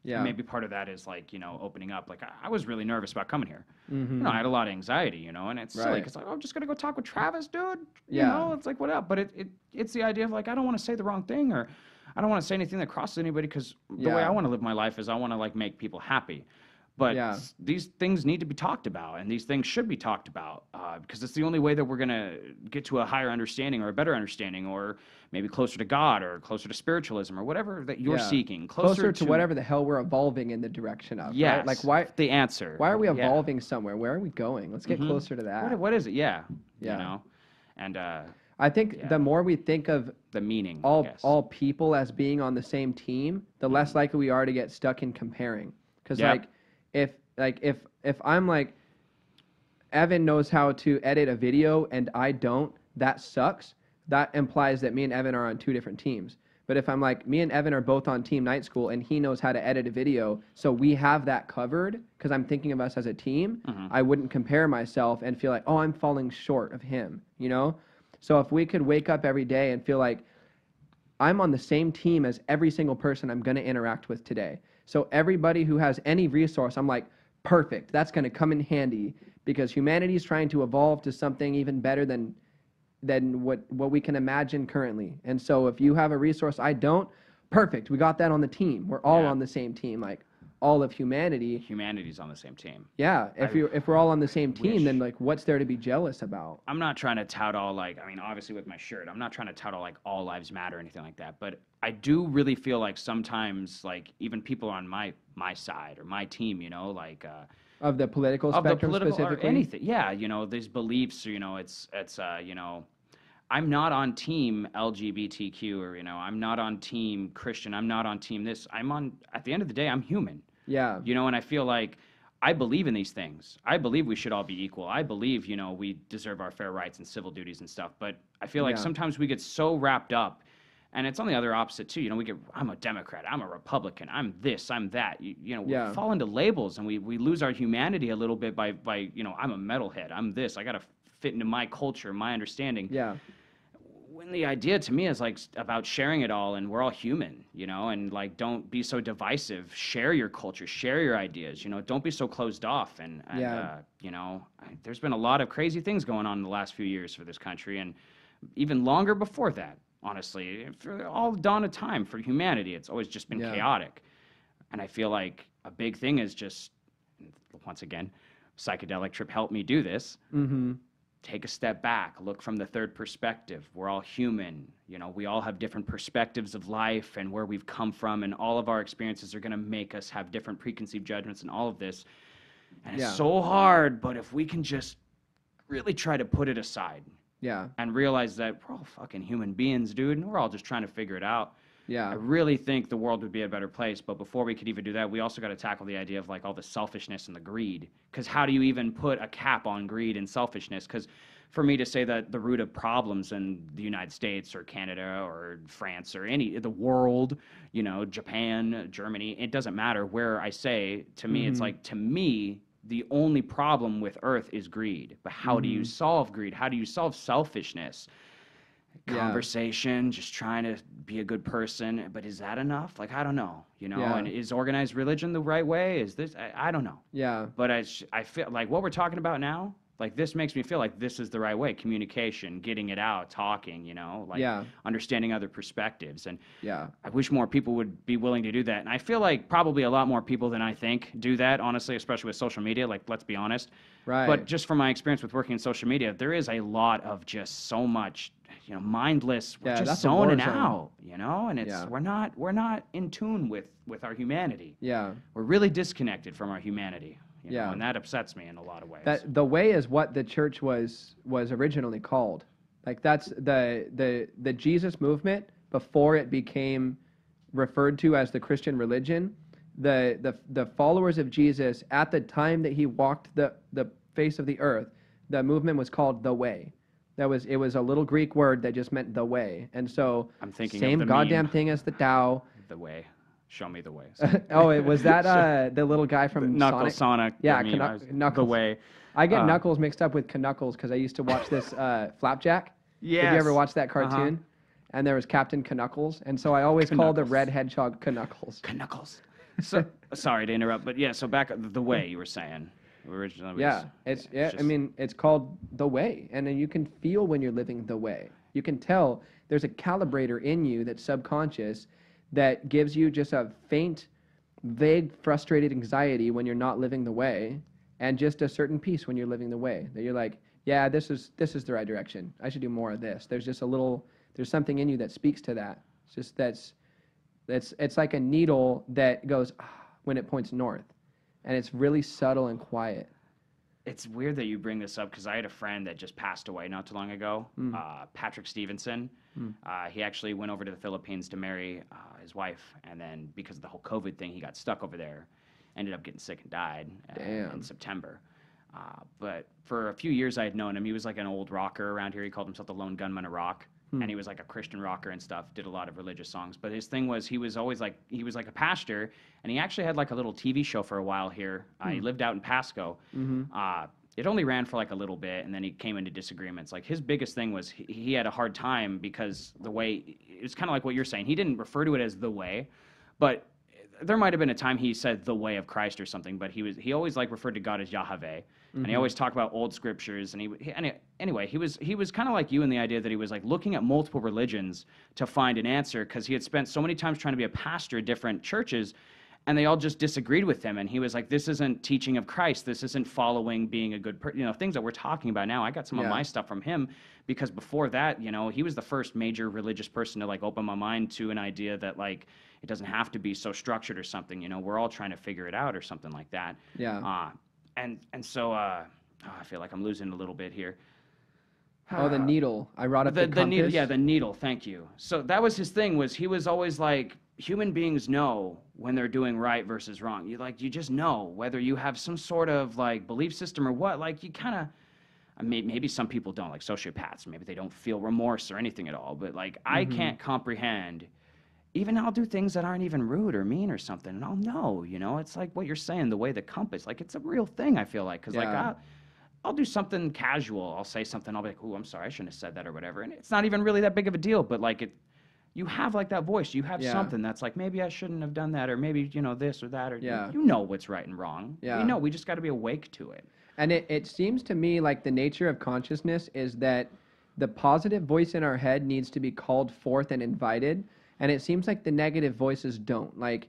Yeah. And maybe part of that is, like, you know, opening up. Like, I was really nervous about coming here. Mm-hmm. You know, I had a lot of anxiety, you know, and it's silly. It's like, oh, I'm just going to go talk with Travis, dude. You know, it's like, what up? But it's the idea of, like, I don't want to say the wrong thing, or I don't want to say anything that crosses anybody, because the way I want to live my life is I want to, like, make people happy. But these things need to be talked about, and these things should be talked about, because it's the only way that we're going to get to a higher understanding, or a better understanding, or maybe closer to God, or closer to spiritualism, or whatever that you're seeking. Closer to whatever the hell we're evolving in the direction of. Yes. Right? Like, why the answer? Why are we evolving somewhere? Where are we going? Let's get closer to that. What is it? Yeah. You know, and I think the more we think of the meaning, all people as being on the same team, the less likely we are to get stuck in comparing. Because if I'm like, Evan knows how to edit a video and I don't, that sucks. That implies that me and Evan are on two different teams. But if I'm like, me and Evan are both on Team Night School and he knows how to edit a video, so we have that covered because I'm thinking of us as a team, I wouldn't compare myself and feel like, oh, I'm falling short of him, you know? So if we could wake up every day and feel like I'm on the same team as every single person I'm going to interact with today. So everybody who has any resource, I'm like, perfect. That's going to come in handy because humanity is trying to evolve to something even better than what we can imagine currently. And so if you have a resource I don't, perfect. We got that on the team. We're all on the same team, like all of humanity. Humanity's on the same team. Yeah. If we're all on the same team, then like what's there to be jealous about? I'm not trying to tout all, like, I mean, obviously with my shirt, I'm not trying to tout all, like, all lives matter or anything like that. But I do really feel like sometimes, like, even people on my side or my team, you know, like of the political spectrum specifically? Or anything. Yeah, you know, these beliefs, you know, it's you know, I'm not on team LGBTQ, or, you know, I'm not on team Christian, I'm not on team this. At the end of the day, I'm human. Yeah. You know, and I feel like I believe in these things. I believe we should all be equal. I believe, you know, we deserve our fair rights and civil duties and stuff. But I feel like sometimes we get so wrapped up And it's on the other opposite too. You know, I'm a Democrat, I'm a Republican, I'm this, I'm that. You know, we fall into labels, and we lose our humanity a little bit by, you know, I'm a metalhead, I'm this, I got to fit into my culture, my understanding. Yeah. When the idea to me is like about sharing it all, and we're all human, you know, and like, don't be so divisive. Share your culture, share your ideas, you know, don't be so closed off. And you know, there's been a lot of crazy things going on in the last few years for this country, and even longer before that. Honestly, for all dawn of time for humanity, it's always just been chaotic. And I feel like a big thing is just, once again, psychedelic trip helped me do this. Take a step back, look from the third perspective. We're all human. You know, we all have different perspectives of life and where we've come from, and all of our experiences are going to make us have different preconceived judgments and all of this. And it's so hard, but if we can just really try to put it aside. And realize that we're all fucking human beings, dude, and we're all just trying to figure it out. I really think the world would be a better place, but before we could even do that, we also got to tackle the idea of like all the selfishness and the greed. Because how do you even put a cap on greed and selfishness? Because for me to say that the root of problems in the United States or Canada or France or the world, you know, Japan, Germany, it doesn't matter where I say. To me, it's like, to me, the only problem with Earth is greed. But how do you solve greed? How do you solve selfishness? Conversation, just trying to be a good person. But is that enough? Like, I don't know, you know? And is organized religion the right way? Is this, I don't know. But I feel like what we're talking about now, like, this makes me feel like this is the right way. Communication, getting it out, talking, you know, like understanding other perspectives. And I wish more people would be willing to do that. And I feel like probably a lot more people than I think do that, honestly, especially with social media. Like, let's be honest. But just from my experience with working in social media, there is a lot of just so much, you know, mindless, we're just zoning out, you know, and it's, we're not in tune with our humanity. We're really disconnected from our humanity. You know, and that upsets me in a lot of ways. That the way is what the church was originally called. Like, that's the Jesus movement before it became referred to as the Christian religion. The followers of Jesus at the time that he walked the face of the earth, the movement was called the way. It was a little Greek word that just meant the way. And so I'm thinking same of the goddamn meme. thing as the Tao. The way. Show me the way. Oh, it was that the little guy from Knuckles, Sonic. Yeah, Knuckles. The way. I get Knuckles mixed up with Knuckles because I used to watch this Flapjack. Yes. Did you ever watch that cartoon? And there was Captain Knuckles, and so I always called the red hedgehog Knuckles. Knuckles. So sorry to interrupt, but yeah. So back the way you were saying. Originally I mean, it's called the way, and then you can feel when you're living the way. You can tell there's a calibrator in you that's subconscious that gives you just a faint, vague, frustrated anxiety when you're not living the way, and just a certain peace when you're living the way. That you're like, yeah, this is the right direction. I should do more of this. There's just there's something in you that speaks to that. It's just it's like a needle that goes when it points north, and it's really subtle and quiet. It's weird that you bring this up because I had a friend that just passed away not too long ago, Patrick Stevenson. He actually went over to the Philippines to marry his wife, and then because of the whole COVID thing, he got stuck over there, ended up getting sick and died in September. But for a few years I had known him. He was like an old rocker around here. He called himself the Lone Gunman of Rock, and he was like a Christian rocker and stuff, did a lot of religious songs. But his thing was he was like a pastor, and he actually had like a little TV show for a while here. He lived out in Pasco. It only ran for like a little bit, and then he came into disagreements. Like, his biggest thing was he had a hard time because the way, it's kind of like what you're saying. He didn't refer to it as the way, but there might have been a time he said the way of Christ or something, but he always like referred to God as Yahweh, and he always talked about old scriptures. And anyway, he was kind of like you in the idea that he was like looking at multiple religions to find an answer, because he had spent so many times trying to be a pastor at different churches, and they all just disagreed with him. And he was like, this isn't teaching of Christ. This isn't following being a good person. You know, things that we're talking about now. I got some of my stuff from him, because before that, you know, he was the first major religious person to like open my mind to an idea that like it doesn't have to be so structured or something. You know, we're all trying to figure it out or something like that. And so I feel like I'm losing a little bit here. Oh, the needle. I brought up the needle. Yeah, the needle. Thank you. So that was his thing. Was he was always like, human beings know when they're doing right versus wrong. You just know whether you have some sort of like belief system or what. Like, you kind of, maybe some people don't, like sociopaths. Maybe they don't feel remorse or anything at all. But like, I can't comprehend. Even I'll do things that aren't even rude or mean or something, and I'll know, you know. It's like what you're saying, the way the compass, like it's a real thing. I feel like, because like I'll do something casual. I'll say something. I'll be like, "Oh, I'm sorry, I shouldn't have said that," or whatever. And it's not even really that big of a deal. But like you have like that voice. You have something that's like, maybe I shouldn't have done that, or maybe this or that, or you know what's right and wrong. Yeah. We know. We just got to be awake to it. And it seems to me like the nature of consciousness is that the positive voice in our head needs to be called forth and invited, and it seems like the negative voices don't. Like,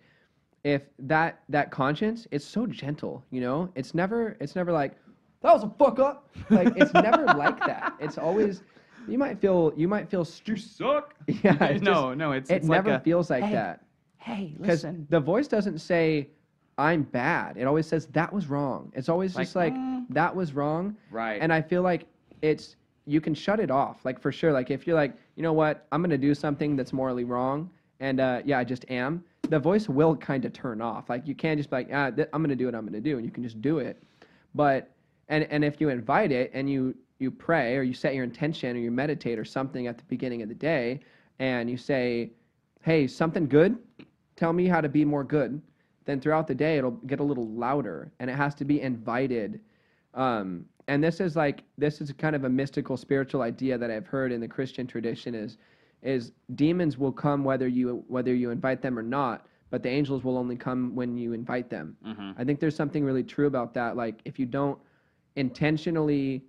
if that conscience, it's so gentle, you know? It's never like, that was a fuck up. Like, it's never like that. It's always, you might feel You suck. Yeah. It never like feels like that. Hey, Because listen. the voice doesn't say, I'm bad. It always says, that was wrong. It's always just like, that was wrong. Right. And I feel like you can shut it off. Like, for sure. Like, if you're like, you know what, I'm going to do something that's morally wrong, and I just am, the voice will kind of turn off. Like, you can't just be like, I'm going to do what I'm going to do, and you can just do it. But, and if you invite it, and you pray, or you set your intention, or you meditate or something at the beginning of the day, and you say, hey, something good, tell me how to be more good, then throughout the day it'll get a little louder, and it has to be invited. And this is kind of a mystical spiritual idea that I've heard in the Christian tradition is demons will come whether you invite them or not, but the angels will only come when you invite them. I think there's something really true about that. Like, if you don't intentionally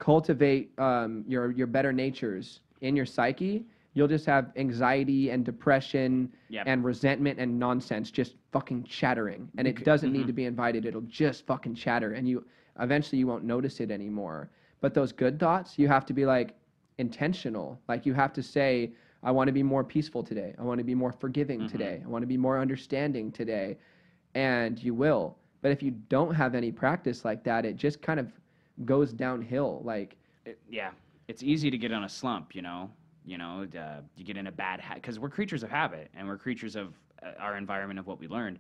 cultivate your better natures in your psyche, you'll just have anxiety and depression and resentment and nonsense just fucking chattering. And it doesn't need to be invited. It'll just fucking chatter. And eventually you won't notice it anymore. But those good thoughts, you have to be like intentional. Like, you have to say, I want to be more peaceful today. I want to be more forgiving today. I want to be more understanding today. And you will. But if you don't have any practice like that, it just kind of goes downhill. Like, it's easy to get on a slump, you know. You get in a bad habit, because we're creatures of habit, and we're creatures of our environment, of what we learned.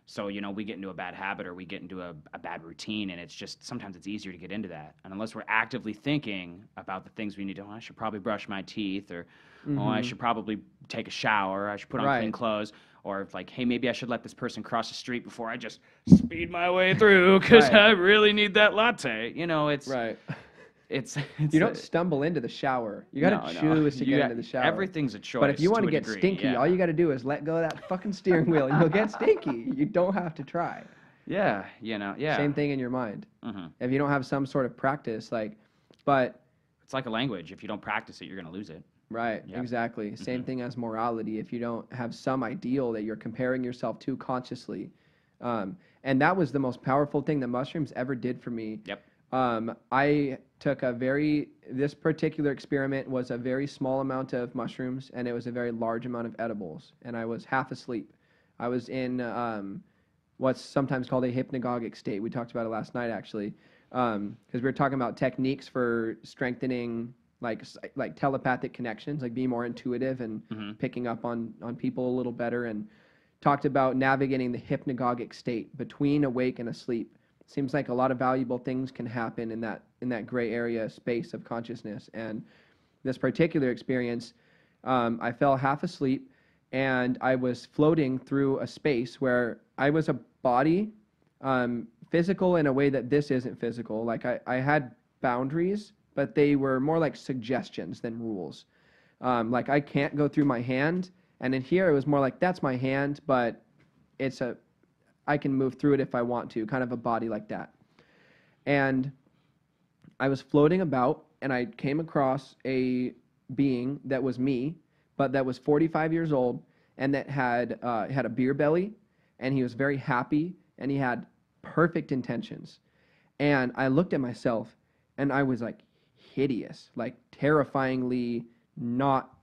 So, we get into a bad habit, or we get into a bad routine, and it's just, sometimes it's easier to get into that. And unless we're actively thinking about the things we need to, I should probably brush my teeth, or, I should probably take a shower, I should put on clean clothes, or if like, hey, maybe I should let this person cross the street before I just speed my way through, because I really need that latte. It's... Right. It's you don't stumble into the shower. You got to choose to get into the shower. Everything's a choice. But if you want to get degree, stinky, all you got to do is let go of that fucking steering wheel, and you'll get stinky. You don't have to try. Yeah. Same thing in your mind. If you don't have some sort of practice, but it's like a language. If you don't practice it, you're gonna lose it. Right. Yep. Exactly. Same thing as morality. If you don't have some ideal that you're comparing yourself to consciously, and that was the most powerful thing that mushrooms ever did for me. Yep. I took this particular experiment was a very small amount of mushrooms, and it was a very large amount of edibles, and I was half asleep. I was in what's sometimes called a hypnagogic state. We talked about it last night, actually, because we were talking about techniques for strengthening like telepathic connections, like being more intuitive and picking up on people a little better, and talked about navigating the hypnagogic state between awake and asleep. Seems like a lot of valuable things can happen in that gray area space of consciousness. And this particular experience, I fell half asleep, and I was floating through a space where I was a body, physical in a way that this isn't physical. Like, I had boundaries, but they were more like suggestions than rules. Like, I can't go through my hand, and in here it was more like, that's my hand, but I can move through it if I want to, kind of a body like that. And I was floating about, and I came across a being that was me, but that was 45 years old, and that had a beer belly, and he was very happy, and he had perfect intentions. And I looked at myself, and I was like hideous, like terrifyingly not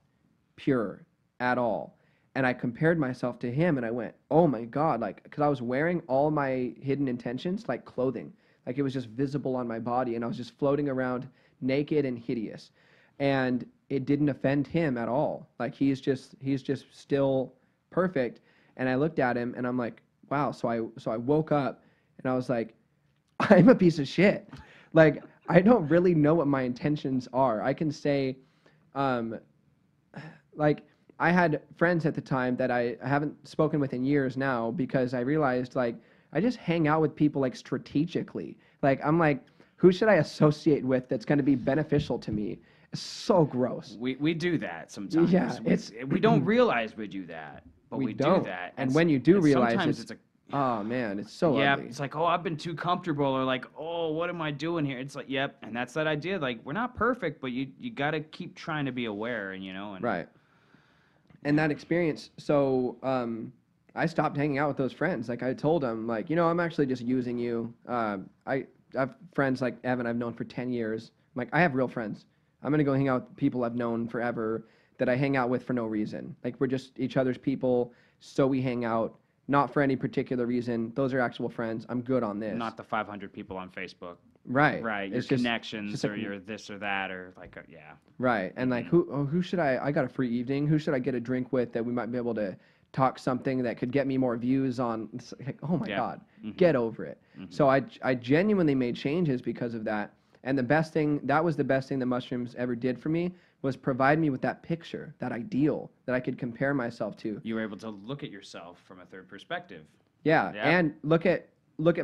pure at all. And I compared myself to him, and I went, oh my God, like, because I was wearing all my hidden intentions like clothing. Like, it was just visible on my body, and I was just floating around naked and hideous. And it didn't offend him at all. Like, he's just still perfect. And I looked at him, and I'm like, wow. So I woke up, and I was like, I'm a piece of shit. Like, I don't really know what my intentions are. I can say, like, I had friends at the time that I haven't spoken with in years now because I realized, like, I just hang out with people, like, strategically. Like, I'm like, who should I associate with that's going to be beneficial to me? It's so gross. We do that sometimes. Yeah, We don't realize we do that, but we do don't. that. And when you do realize, sometimes it's a oh man, it's so yeah, ugly. it's like, oh, I've been too comfortable, or like, oh, what am I doing here? It's like, yep, and that's that idea. Like, we're not perfect, but you got to keep trying to be aware, and and Right. And that experience, so I stopped hanging out with those friends. Like I told them, like, I'm actually just using you. I have friends like Evan I've known for 10 years. I'm like, I have real friends. I'm going to go hang out with people I've known forever that I hang out with for no reason. Like, we're just each other's people, so we hang out, not for any particular reason. Those are actual friends. I'm good on this. not the 500 people on Facebook. Right. Right. Your It's just connections, or like, your this or that, or like, yeah. right. And like, who should I got a free evening. Who should I get a drink with that we might be able to talk something that could get me more views on? It's like, oh my God, get over it. So I genuinely made changes because of that. And that was the best thing the mushrooms ever did for me, was provide me with that picture, that ideal that I could compare myself to. You were able to look at yourself from a third perspective. Yeah. And look at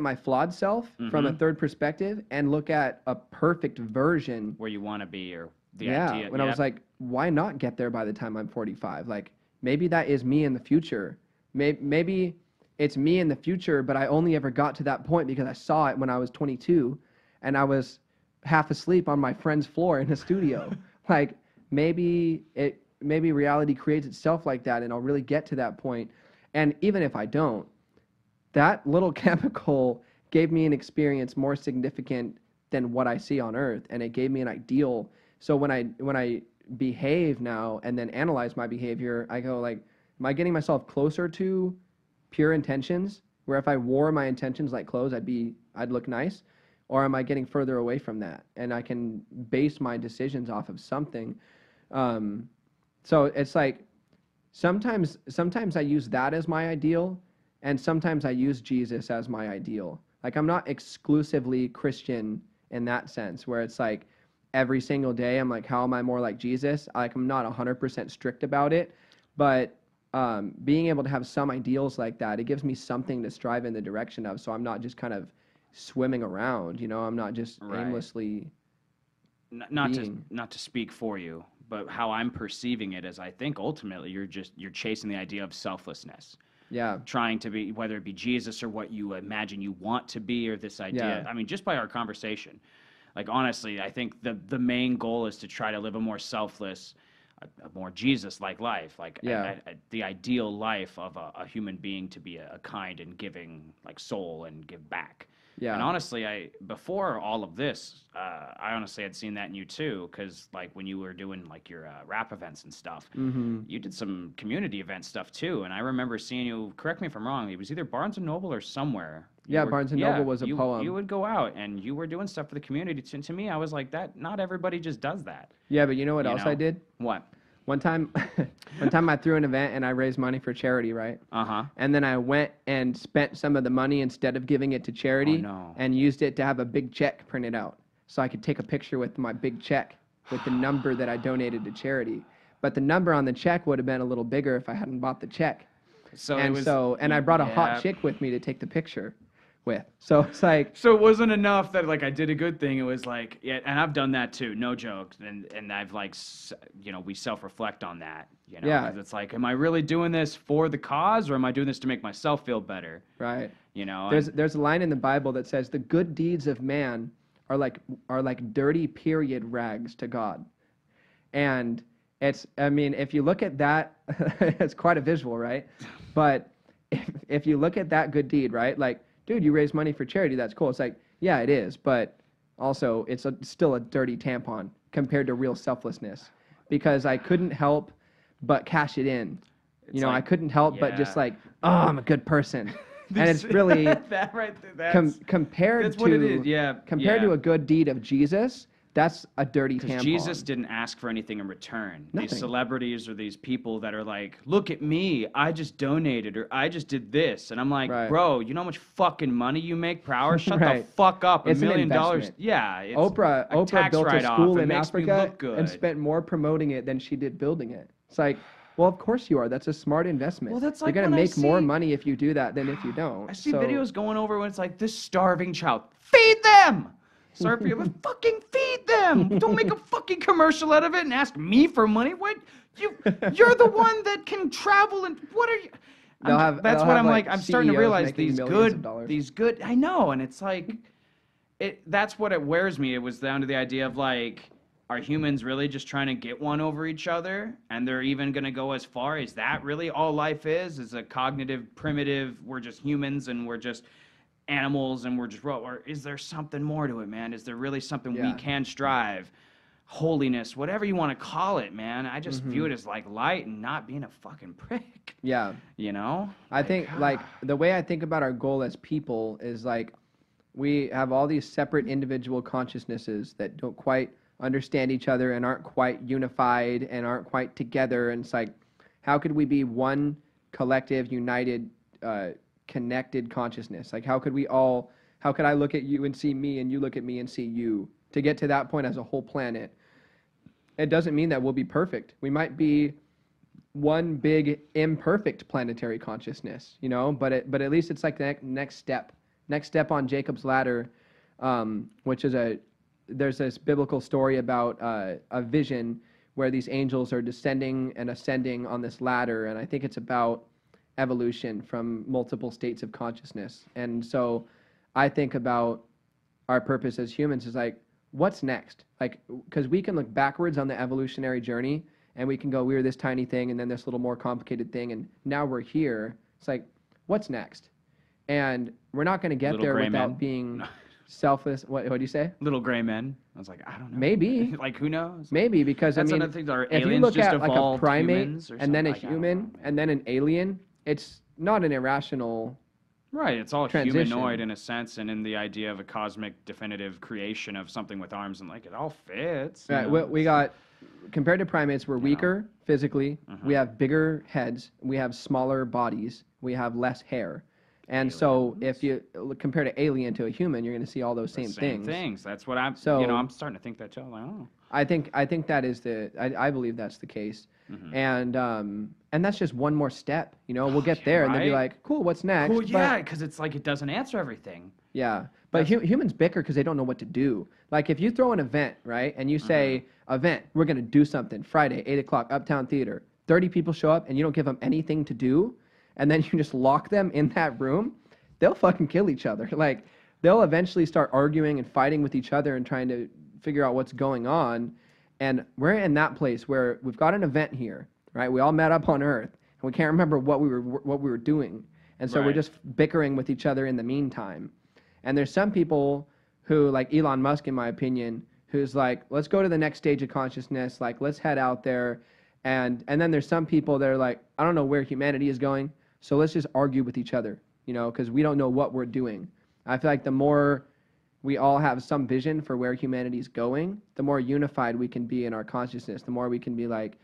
my flawed self from a third perspective, and look at a perfect version where you want to be, or the idea. idea. When I was like, why not get there by the time I'm 45? Like, maybe that is me in the future. Maybe it's me in the future, but I only ever got to that point because I saw it when I was 22 and I was half asleep on my friend's floor in a studio. Like, maybe reality creates itself like that, and I'll really get to that point. And even if I don't, that little chemical gave me an experience more significant than what I see on Earth, and it gave me an ideal. So when I behave now and then analyze my behavior, I go like, am I getting myself closer to pure intentions, where if I wore my intentions like clothes, I'd look nice? Or am I getting further away from that? And I can base my decisions off of something. So it's like, sometimes I use that as my ideal, and sometimes I use Jesus as my ideal. Like, I'm not exclusively Christian in that sense, where it's like every single day I'm like, how am I more like Jesus? Like, I'm not 100% strict about it, but being able to have some ideals like that, it gives me something to strive in the direction of, so I'm not just kind of swimming around, I'm not just aimlessly not to speak for you, but how I'm perceiving it is, I think ultimately you're chasing the idea of selflessness. Yeah. Trying to be, whether it be Jesus or what you imagine you want to be, or this idea. Yeah. I mean, just by our conversation, like, honestly, I think the main goal is to try to live a more selfless, a more Jesus-like life, like the ideal life of a human being, to be a kind and giving, like, soul and give back. Yeah. And honestly, before all of this, I honestly had seen that in you too, because like when you were doing like your rap events and stuff, you did some community event stuff too. And I remember seeing you. Correct me if I'm wrong. It was either Barnes and Noble or somewhere. Barnes and Noble was a poem. You would go out and you were doing stuff for the community. To me, I was like, that. Not everybody just does that. Yeah, but you know what else I did? What? One time I threw an event and I raised money for charity, right? And then I went and spent some of the money instead of giving it to charity, and used it to have a big check printed out, so I could take a picture with my big check with the number that I donated to charity. But the number on the check would have been a little bigger if I hadn't bought the check. And I brought a hot chick with me to take the picture with. So it's like, so it wasn't enough that like I did a good thing. It was like, yeah, and I've done that too, no joke. And I've like, we self-reflect on that, Yeah. 'cause it's like, am I really doing this for the cause, or am I doing this to make myself feel better? Right. There's a line in the Bible that says the good deeds of man are like dirty period rags to God. And if you look at that, it's quite a visual, right? But if you look at that good deed, right? Like, dude, you raise money for charity, that's cool. It's like, yeah, it is, but also it's still a dirty tampon compared to real selflessness, because I couldn't help but cash it in. I couldn't help but just like, oh, I'm a good person. And it's really that right there, compared that's to what it is. Yeah, compared to a good deed of Jesus, That's a dirty Because tampon. Jesus didn't ask for anything in return. Nothing. These celebrities or these people that are like, look at me, I just donated or I just did this. And I'm like, Right. bro, you know how much fucking money you make per hour? Shut Right. the fuck up. It's $1 an million. investment. Yeah. It's Oprah a tax built a write-off. school It in makes me Africa look good. and spent more promoting it than she did building it. It's like, well, of course you are. That's a smart investment. Well, that's You're like gonna when I make more see- money if you do that than if you don't. I see So- videos going over when it's like, this starving child, feed them! Sorry for you, but fucking feed them! Don't make a fucking commercial out of it and ask me for money. What? You're the one that can travel and what are you? That's they'll what have, I'm like. I'm starting to CEOs realize making these millions of dollars. good. I know, and it's like, that's what it wears me. It was down to the idea of like, are humans really just trying to get one over each other? And they're even going to go as far as that really all life is a cognitive, primitive, we're just humans and we're just animals and we're just, or is there something more to it, man? Is there really something we can strive? Holiness, whatever you want to call it, man. I just view it as like light and not being a fucking prick. Yeah. You know? I think like the way I think about our goal as people is like we have all these separate individual consciousnesses that don't quite understand each other and aren't quite unified and aren't quite together. And it's like, how could we be one collective, united, connected consciousness? Like, how could I look at you and see me and you look at me and see you to get to that point as a whole planet? It doesn't mean that we'll be perfect. We might be one big imperfect planetary consciousness, you know, but at least it's like the next step on Jacob's ladder, which is there's this biblical story about a vision where these angels are descending and ascending on this ladder, and I think it's about evolution from multiple states of consciousness. And so I think about our purpose as humans is like, what's next? Like, because we can look backwards on the evolutionary journey and we can go, we were this tiny thing and then this little more complicated thing and now we're here. It's like, what's next? And we're not going to get there without being selfless. What do you say? Little gray men. I was like, I don't know. Maybe. Like, who knows? Maybe, because That's I mean, another thing. Are if you aliens look just at like a evolved primate humans or and then a something? Like, I don't human know, man. and then an alien, it's not an irrational. Right, it's all transition. humanoid in a sense, and in the idea of a cosmic definitive creation of something with arms and like it all fits. you Right, know? we got, compared to primates, we're weaker physically. We have bigger heads. We have smaller bodies. We have less hair. And so if you compare to alien to a human, you're going to see all those same things. That's what I'm. So- I'm starting to think that too. I'm like, oh. I think that is I believe that's the case. And that's just one more step, you know. We'll get there and they'll be right? like, cool, what's next? Cool, But- yeah, because it's like it doesn't answer everything. Yeah, but humans bicker because they don't know what to do. Like if you throw an event, right, and you say, event, we're going to do something, Friday, 8 o'clock, Uptown Theater. 30 people show up and you don't give them anything to do, and then you just lock them in that room, they'll fucking kill each other. Like they'll eventually start arguing and fighting with each other and trying to figure out what's going on. And we're in that place where we've got an event here, right? We all met up on Earth and we can't remember what we were doing. And so we're Right. just bickering with each other in the meantime. And there's some people who, like Elon Musk, in my opinion, who's like, let's go to the next stage of consciousness. Like, let's head out there. And then there's some people that are like, I don't know where humanity is going, so let's just argue with each other, you know, because we don't know what we're doing. I feel like the more we all have some vision for where humanity's going, the more unified we can be in our consciousness, the more we can be like,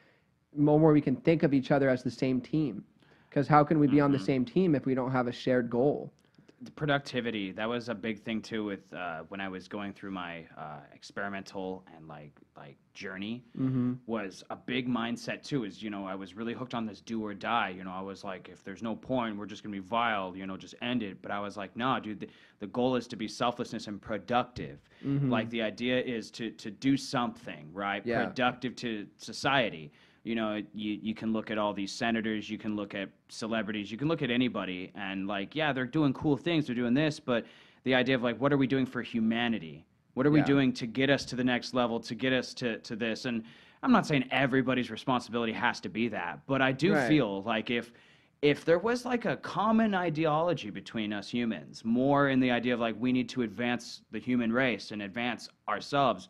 the more we can think of each other as the same team. Because how can we be on the same team if we don't have a shared goal? The productivity, that was a big thing too with when I was going through my experimental and like journey, was a big mindset too. Is, you know, I was really hooked on this do or die. You know, I was like, if there's no point, we're just gonna be vile, you know, just end it. But I was like, no, dude, the goal is to be selflessness and productive. Like the idea is to do something, right? Yeah. Productive to society. You know, you can look at all these senators, you can look at celebrities, you can look at anybody, and like, yeah, they're doing cool things, they're doing this, but the idea of like, what are we doing for humanity? What are we doing to get us to the next level, to get us to this? And I'm not saying everybody's responsibility has to be that, but I do feel like if there was like a common ideology between us humans, more in the idea of like, we need to advance the human race and advance ourselves,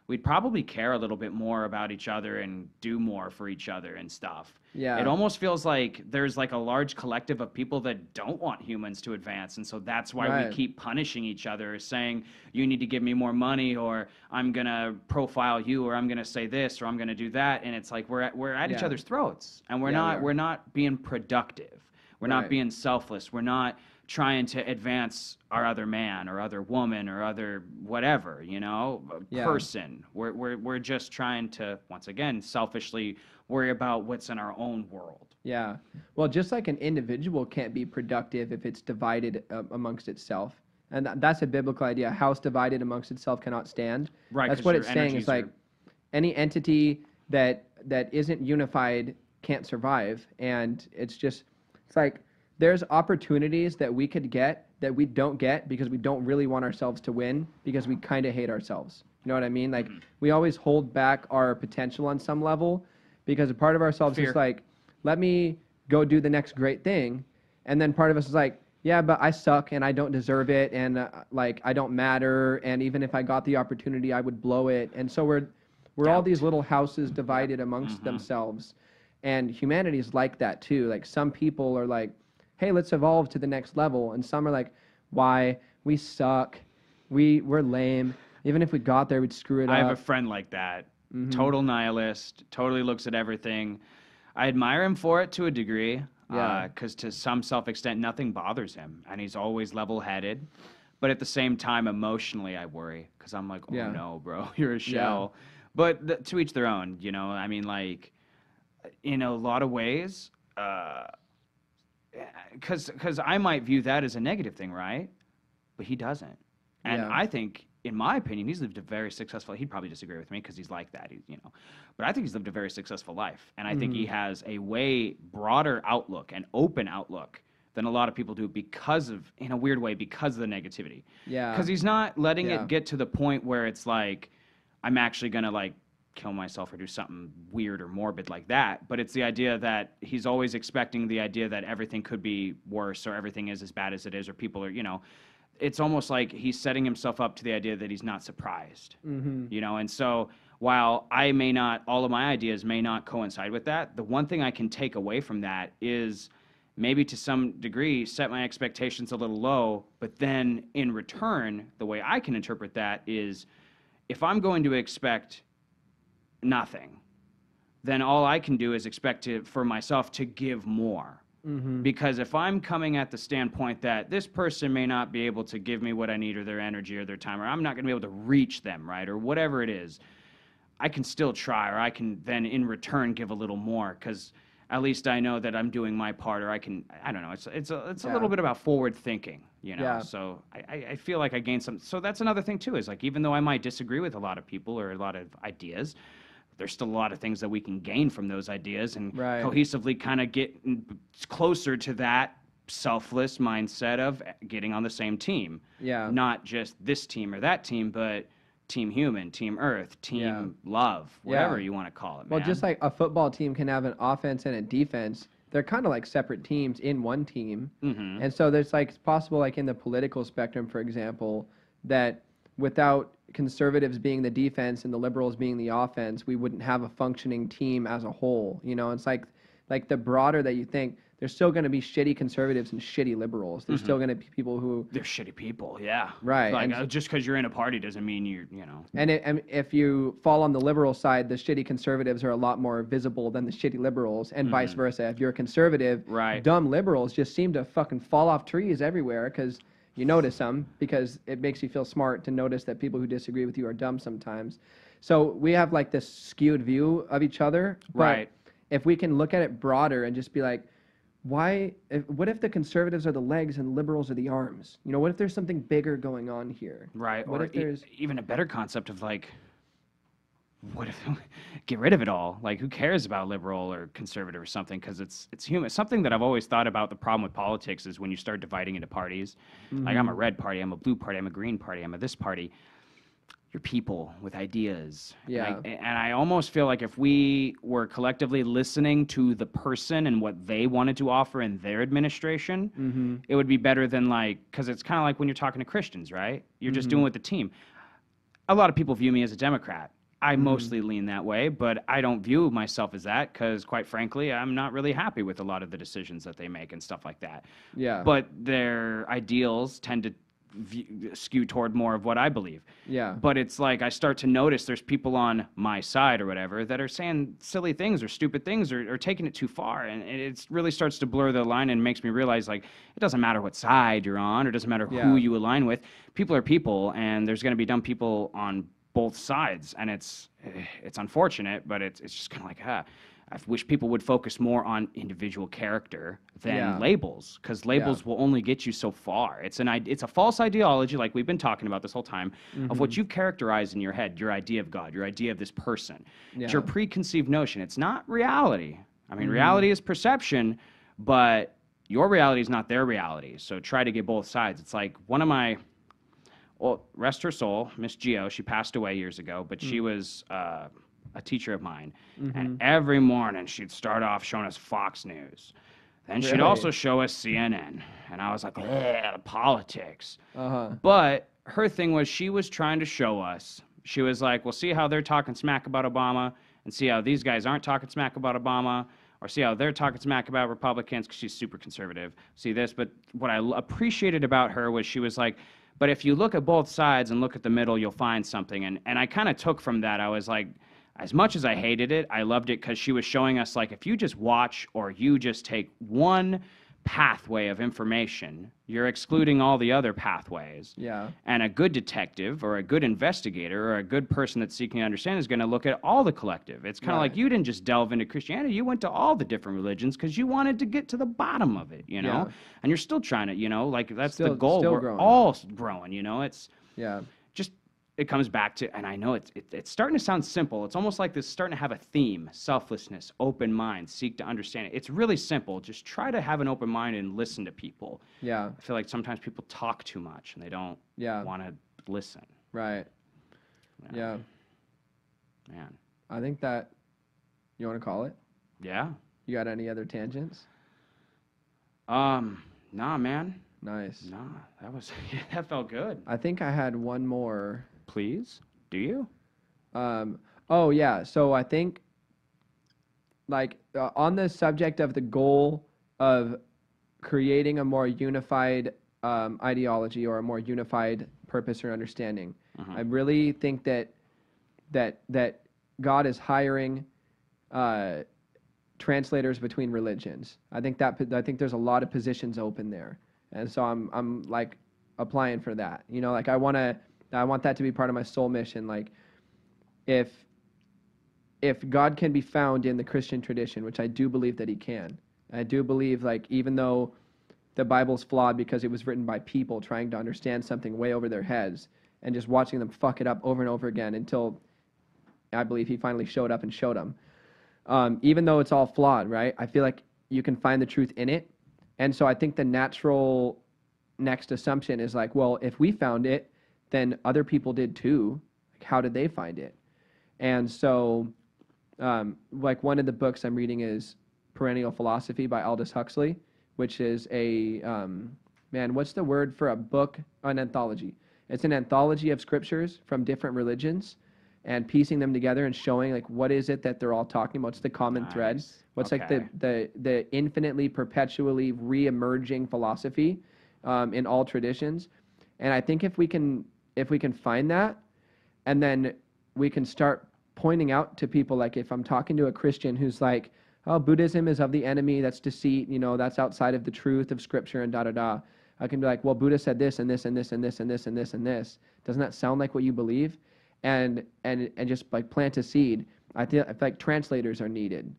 we'd probably care a little bit more about each other and do more for each other and stuff. Yeah. It almost feels like there's like a large collective of people that don't want humans to advance. And so that's why Right. we keep punishing each other, saying, you need to give me more money, or I'm going to profile you, or I'm going to say this, or I'm going to do that. And it's like we're at each Yeah. other's throats, and we're Yeah, we not are. we're not being productive. We're not Right. being selfless. We're not trying to advance our other man or other woman or other whatever, Yeah. person. We're just trying to, once again, selfishly worry about what's in our own world. Yeah. Well, just like an individual can't be productive if it's divided amongst itself. And that's a biblical idea. A house divided amongst itself cannot stand. Right, That's 'cause what your it's saying. energies It's like are- any entity that isn't unified can't survive. And it's like there's opportunities that we could get that we don't get because we don't really want ourselves to win because we kind of hate ourselves. You know what I mean? Like we always hold back our potential on some level because a part of ourselves Fear. is like, let me go do the next great thing. And then part of us is like, yeah, but I suck and I don't deserve it. And like, I don't matter. And even if I got the opportunity, I would blow it. And so we're all Doubt. these little houses divided amongst themselves. And humanity is like that too. Like some people are like, hey, let's evolve to the next level. And some are like, why? We suck. We're lame. Even if we got there, we'd screw it I have up. a friend like that. Total nihilist, totally looks at everything. I admire him for it to a degree, Yeah. because to some self-extent, nothing bothers him, and he's always level-headed. But at the same time, emotionally, I worry, because I'm like, oh Yeah. no, bro, you're a shell. But to each their own, I mean, like, in a lot of ways, because I might view that as a negative thing, right? But he doesn't. And Yeah. I think, in my opinion, he's lived a very successful. He'd probably disagree with me because he's like that, But I think he's lived a very successful life, and I think he has a way broader outlook and open outlook than a lot of people do in a weird way, because of the negativity. Yeah. Because he's not letting Yeah. it get to the point where it's like, I'm actually gonna like kill myself or do something weird or morbid like that. But it's the idea that he's always expecting the idea that everything could be worse, or everything is as bad as it is, or people are, it's almost like he's setting himself up to the idea that he's not surprised, and so while all of my ideas may not coincide with that, the one thing I can take away from that is maybe to some degree set my expectations a little low, but then in return, the way I can interpret that is, if I'm going to expect nothing, then all I can do is expect for myself to give more. Because if I'm coming at the standpoint that this person may not be able to give me what I need, or their energy or their time, or I'm not going to be able to reach them, right, or whatever it is, I can still try, or I can then in return give a little more, because at least I know that I'm doing my part, or I don't know, it's a little bit about forward thinking, Yeah. So I feel like I gained some. So that's another thing too, is like, even though I might disagree with a lot of people or a lot of ideas, there's still a lot of things that we can gain from those ideas, and Right. cohesively kind of get closer to that selfless mindset of getting on the same team. Yeah. Not just this team or that team, but team human, team earth, team love, whatever you want to call it, Well, man. just like a football team can have an offense and a defense, they're kind of like separate teams in one team. And so there's like, it's possible, like in the political spectrum, for example, that without conservatives being the defense and the liberals being the offense, we wouldn't have a functioning team as a whole. It's like the broader that you think, there's still going to be shitty conservatives and shitty liberals. There's still going to be people who... They're shitty people, yeah. Right, Like, and- just because you're in a party doesn't mean And if you fall on the liberal side, the shitty conservatives are a lot more visible than the shitty liberals, and vice versa. If you're a conservative, Right. dumb liberals just seem to fucking fall off trees everywhere because you notice them, because it makes you feel smart to notice that people who disagree with you are dumb sometimes. So we have like this skewed view of each other. But Right. if we can look at it broader and just be like, what if the conservatives are the legs and liberals are the arms? What if there's something bigger going on here? Right. What Or if there's... even a better concept of like, what if get rid of it all? Like, who cares about liberal or conservative or something? Because it's human. Something that I've always thought about, the problem with politics is when you start dividing into parties. Like, I'm a red party, I'm a blue party, I'm a green party, I'm a this party. You're people with ideas. Yeah. And I almost feel like if we were collectively listening to the person and what they wanted to offer in their administration, it would be better than like, because it's kind of like when you're talking to Christians, right? You're just doing with the team. A lot of people view me as a Democrat, I mostly lean that way, but I don't view myself as that because, quite frankly, I'm not really happy with a lot of the decisions that they make and stuff like that. Yeah. But their ideals tend to skew toward more of what I believe. Yeah. But it's like I start to notice there's people on my side or whatever that are saying silly things or stupid things or taking it too far. And it really starts to blur the line and makes me realize, like, it doesn't matter what side you're on or it doesn't matter Yeah. who you align with. People are people, and there's going to be dumb people on both sides. And it's unfortunate, but it's just kind of like, I wish people would focus more on individual character than Yeah. labels, because labels will only get you so far. It's a false ideology, like we've been talking about this whole time, of what you've characterized in your head, your idea of God, your idea of this person. It's your preconceived notion. It's not reality. I mean, reality is perception, but your reality is not their reality. So try to get both sides. It's like one of my, well, rest her soul, Miss Geo, she passed away years ago, but she was a teacher of mine, and every morning she'd start off showing us Fox News. Then she'd also show us CNN, and I was like, politics. But her thing was she was trying to show us. She was like, well, see how they're talking smack about Obama, and see how these guys aren't talking smack about Obama, or see how they're talking smack about Republicans because she's super conservative. See this, but what I appreciated about her was she was like, but if you look at both sides and look at the middle, you'll find something. And I kind of took from that, I was like, as much as I hated it, I loved it because she was showing us, like, if you just watch or you just take one pathway of information, you're excluding all the other pathways. Yeah. And a good detective or a good investigator or a good person that's seeking to understand is going to look at all the collective. It's kind of like you didn't just delve into Christianity. You went to all the different religions because you wanted to get to the bottom of it, you know? Yeah. And you're still trying to, you know, like that's Still- the goal. still We're growing. all growing, you know? It's Yeah. just, it comes back to, and I know it's starting to sound simple. It's almost like this starting to have a theme: selflessness, open mind, seek to understand it. It's really simple. Just try to have an open mind and listen to people. Yeah. I feel like sometimes people talk too much and they don't want to listen. Right. Yeah. Man. I think that, you want to call it? Yeah. You got any other tangents? Nah, man. Nice. Nah, that felt good. I think I had one more. Please? Do you? Oh, yeah. So I think, like, on the subject of the goal of creating a more unified ideology or a more unified purpose or understanding, I really think that God is hiring translators between religions. I think there's a lot of positions open there, and so I'm like applying for that. You know, like I want that to be part of my soul mission. Like, if God can be found in the Christian tradition, which I do believe that He can, I do believe, like, even though the Bible's flawed because it was written by people trying to understand something way over their heads and just watching them fuck it up over and over again until I believe He finally showed up and showed them. Even though it's all flawed, right? I feel like you can find the truth in it. And so I think the natural next assumption is like, well, if we found it, then other people did too. Like, how did they find it? And so, like, one of the books I'm reading is Perennial Philosophy by Aldous Huxley, which is a, what's the word for a book? An anthology. It's an anthology of scriptures from different religions and piecing them together and showing, like, what is it that they're all talking about? What's the common thread? What's like the infinitely, perpetually re-emerging philosophy in all traditions. And I think if we can find that, and then we can start pointing out to people, like, if I'm talking to a Christian who's like, oh, Buddhism is of the enemy, that's deceit, you know, that's outside of the truth of Scripture and da-da-da. I can be like, well, Buddha said this and this and this and this and this and this and this. Doesn't that sound like what you believe? And just, like, plant a seed. I feel like translators are needed.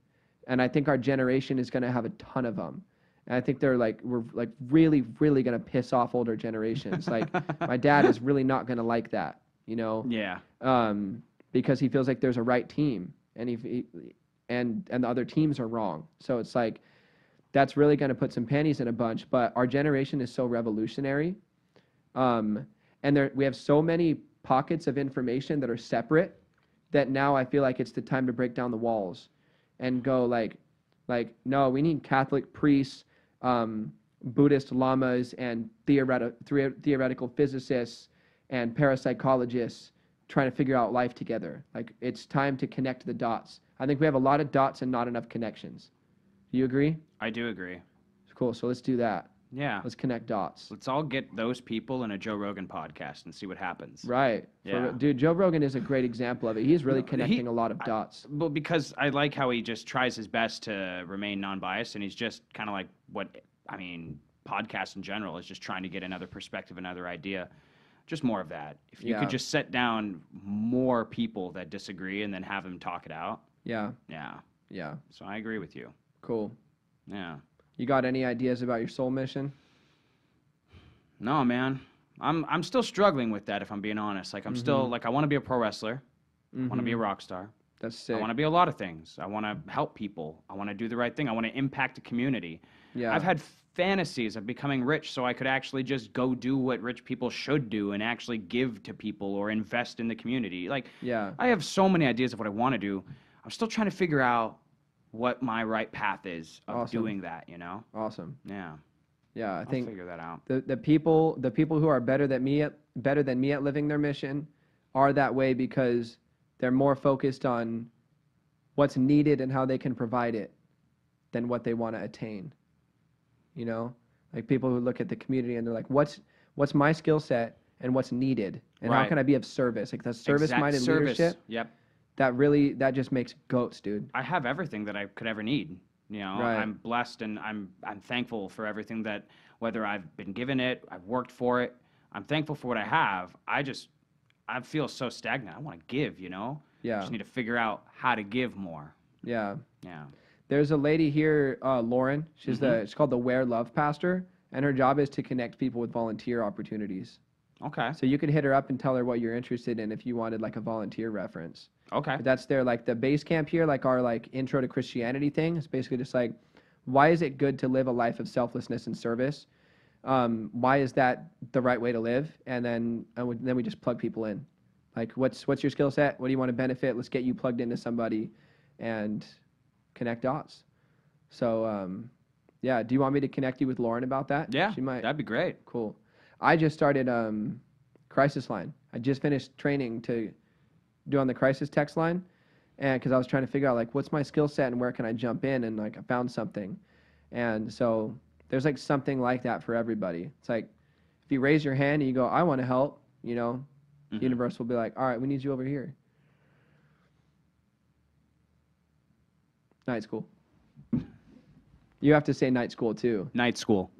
And I think our generation is going to have a ton of them. And I think we're like really, really going to piss off older generations. Like, my dad is really not going to like that, you know? Yeah. Because he feels like there's a right team, and and the other teams are wrong. So it's like, that's really going to put some panties in a bunch. But our generation is so revolutionary, and we have so many pockets of information that are separate, that now I feel like it's the time to break down the walls, and go like no, we need Catholic priests, Buddhist lamas, and theoretical physicists and parapsychologists trying to figure out life together. Like, it's time to connect the dots. I think we have a lot of dots and not enough connections. Do you agree? I do agree. Cool. So let's do that. Yeah. Let's connect dots. Let's all get those people in a Joe Rogan podcast and see what happens. Right. Yeah. Dude, Joe Rogan is a great example of it. He's really connecting a lot of dots. Well, because I like how he just tries his best to remain non-biased, and he's just kind of like podcasts in general is just trying to get another perspective, another idea. Just more of that. If you could just set down more people that disagree and then have them talk it out. Yeah. Yeah. Yeah. So I agree with you. Cool. Yeah. You got any ideas about your soul mission? No, man. I'm still struggling with that, if I'm being honest. Like, I'm still, like, I want to be a pro wrestler. I want to be a rock star. That's sick. I want to be a lot of things. I want to help people. I want to do the right thing. I want to impact a community. Yeah. I've had fantasies of becoming rich so I could actually just go do what rich people should do and actually give to people or invest in the community. Like, I have so many ideas of what I want to do. I'm still trying to figure out what my right path is of doing that, you know? Awesome. Yeah. Yeah, I think I'll figure that out. The people who are better than me at living their mission are that way because they're more focused on what's needed and how they can provide it than what they want to attain. You know? Like people who look at the community and they're like, what's my skill set and what's needed and how can I be of service? Like that service-minded leadership. Yep. That just makes goats, dude. I have everything that I could ever need. You know, I'm blessed and I'm thankful for everything that, whether I've been given it, I've worked for it. I'm thankful for what I have. I feel so stagnant. I want to give, you know? Yeah. I just need to figure out how to give more. Yeah. Yeah. There's a lady here, Lauren. She's called the Where Love Pastor, and her job is to connect people with volunteer opportunities. Okay. So you could hit her up and tell her what you're interested in if you wanted like a volunteer reference. Okay. But that's their like the base camp here, like our like intro to Christianity thing. It's basically just like, why is it good to live a life of selflessness and service? Why is that the right way to live? And then we just plug people in. Like, what's your skill set? What do you want to benefit? Let's get you plugged into somebody, and connect dots. So yeah, do you want me to connect you with Lauren about that? Yeah, she might. That'd be great. Cool. I just started Crisis Line. I just finished training to do on the crisis text line, and because I was trying to figure out like what's my skill set and where can I jump in, and like I found something, and so there's like something like that for everybody. It's like if you raise your hand and you go, I want to help, you know, the universe will be like, all right, we need you over here. Night school. You have to say night school too. Night school.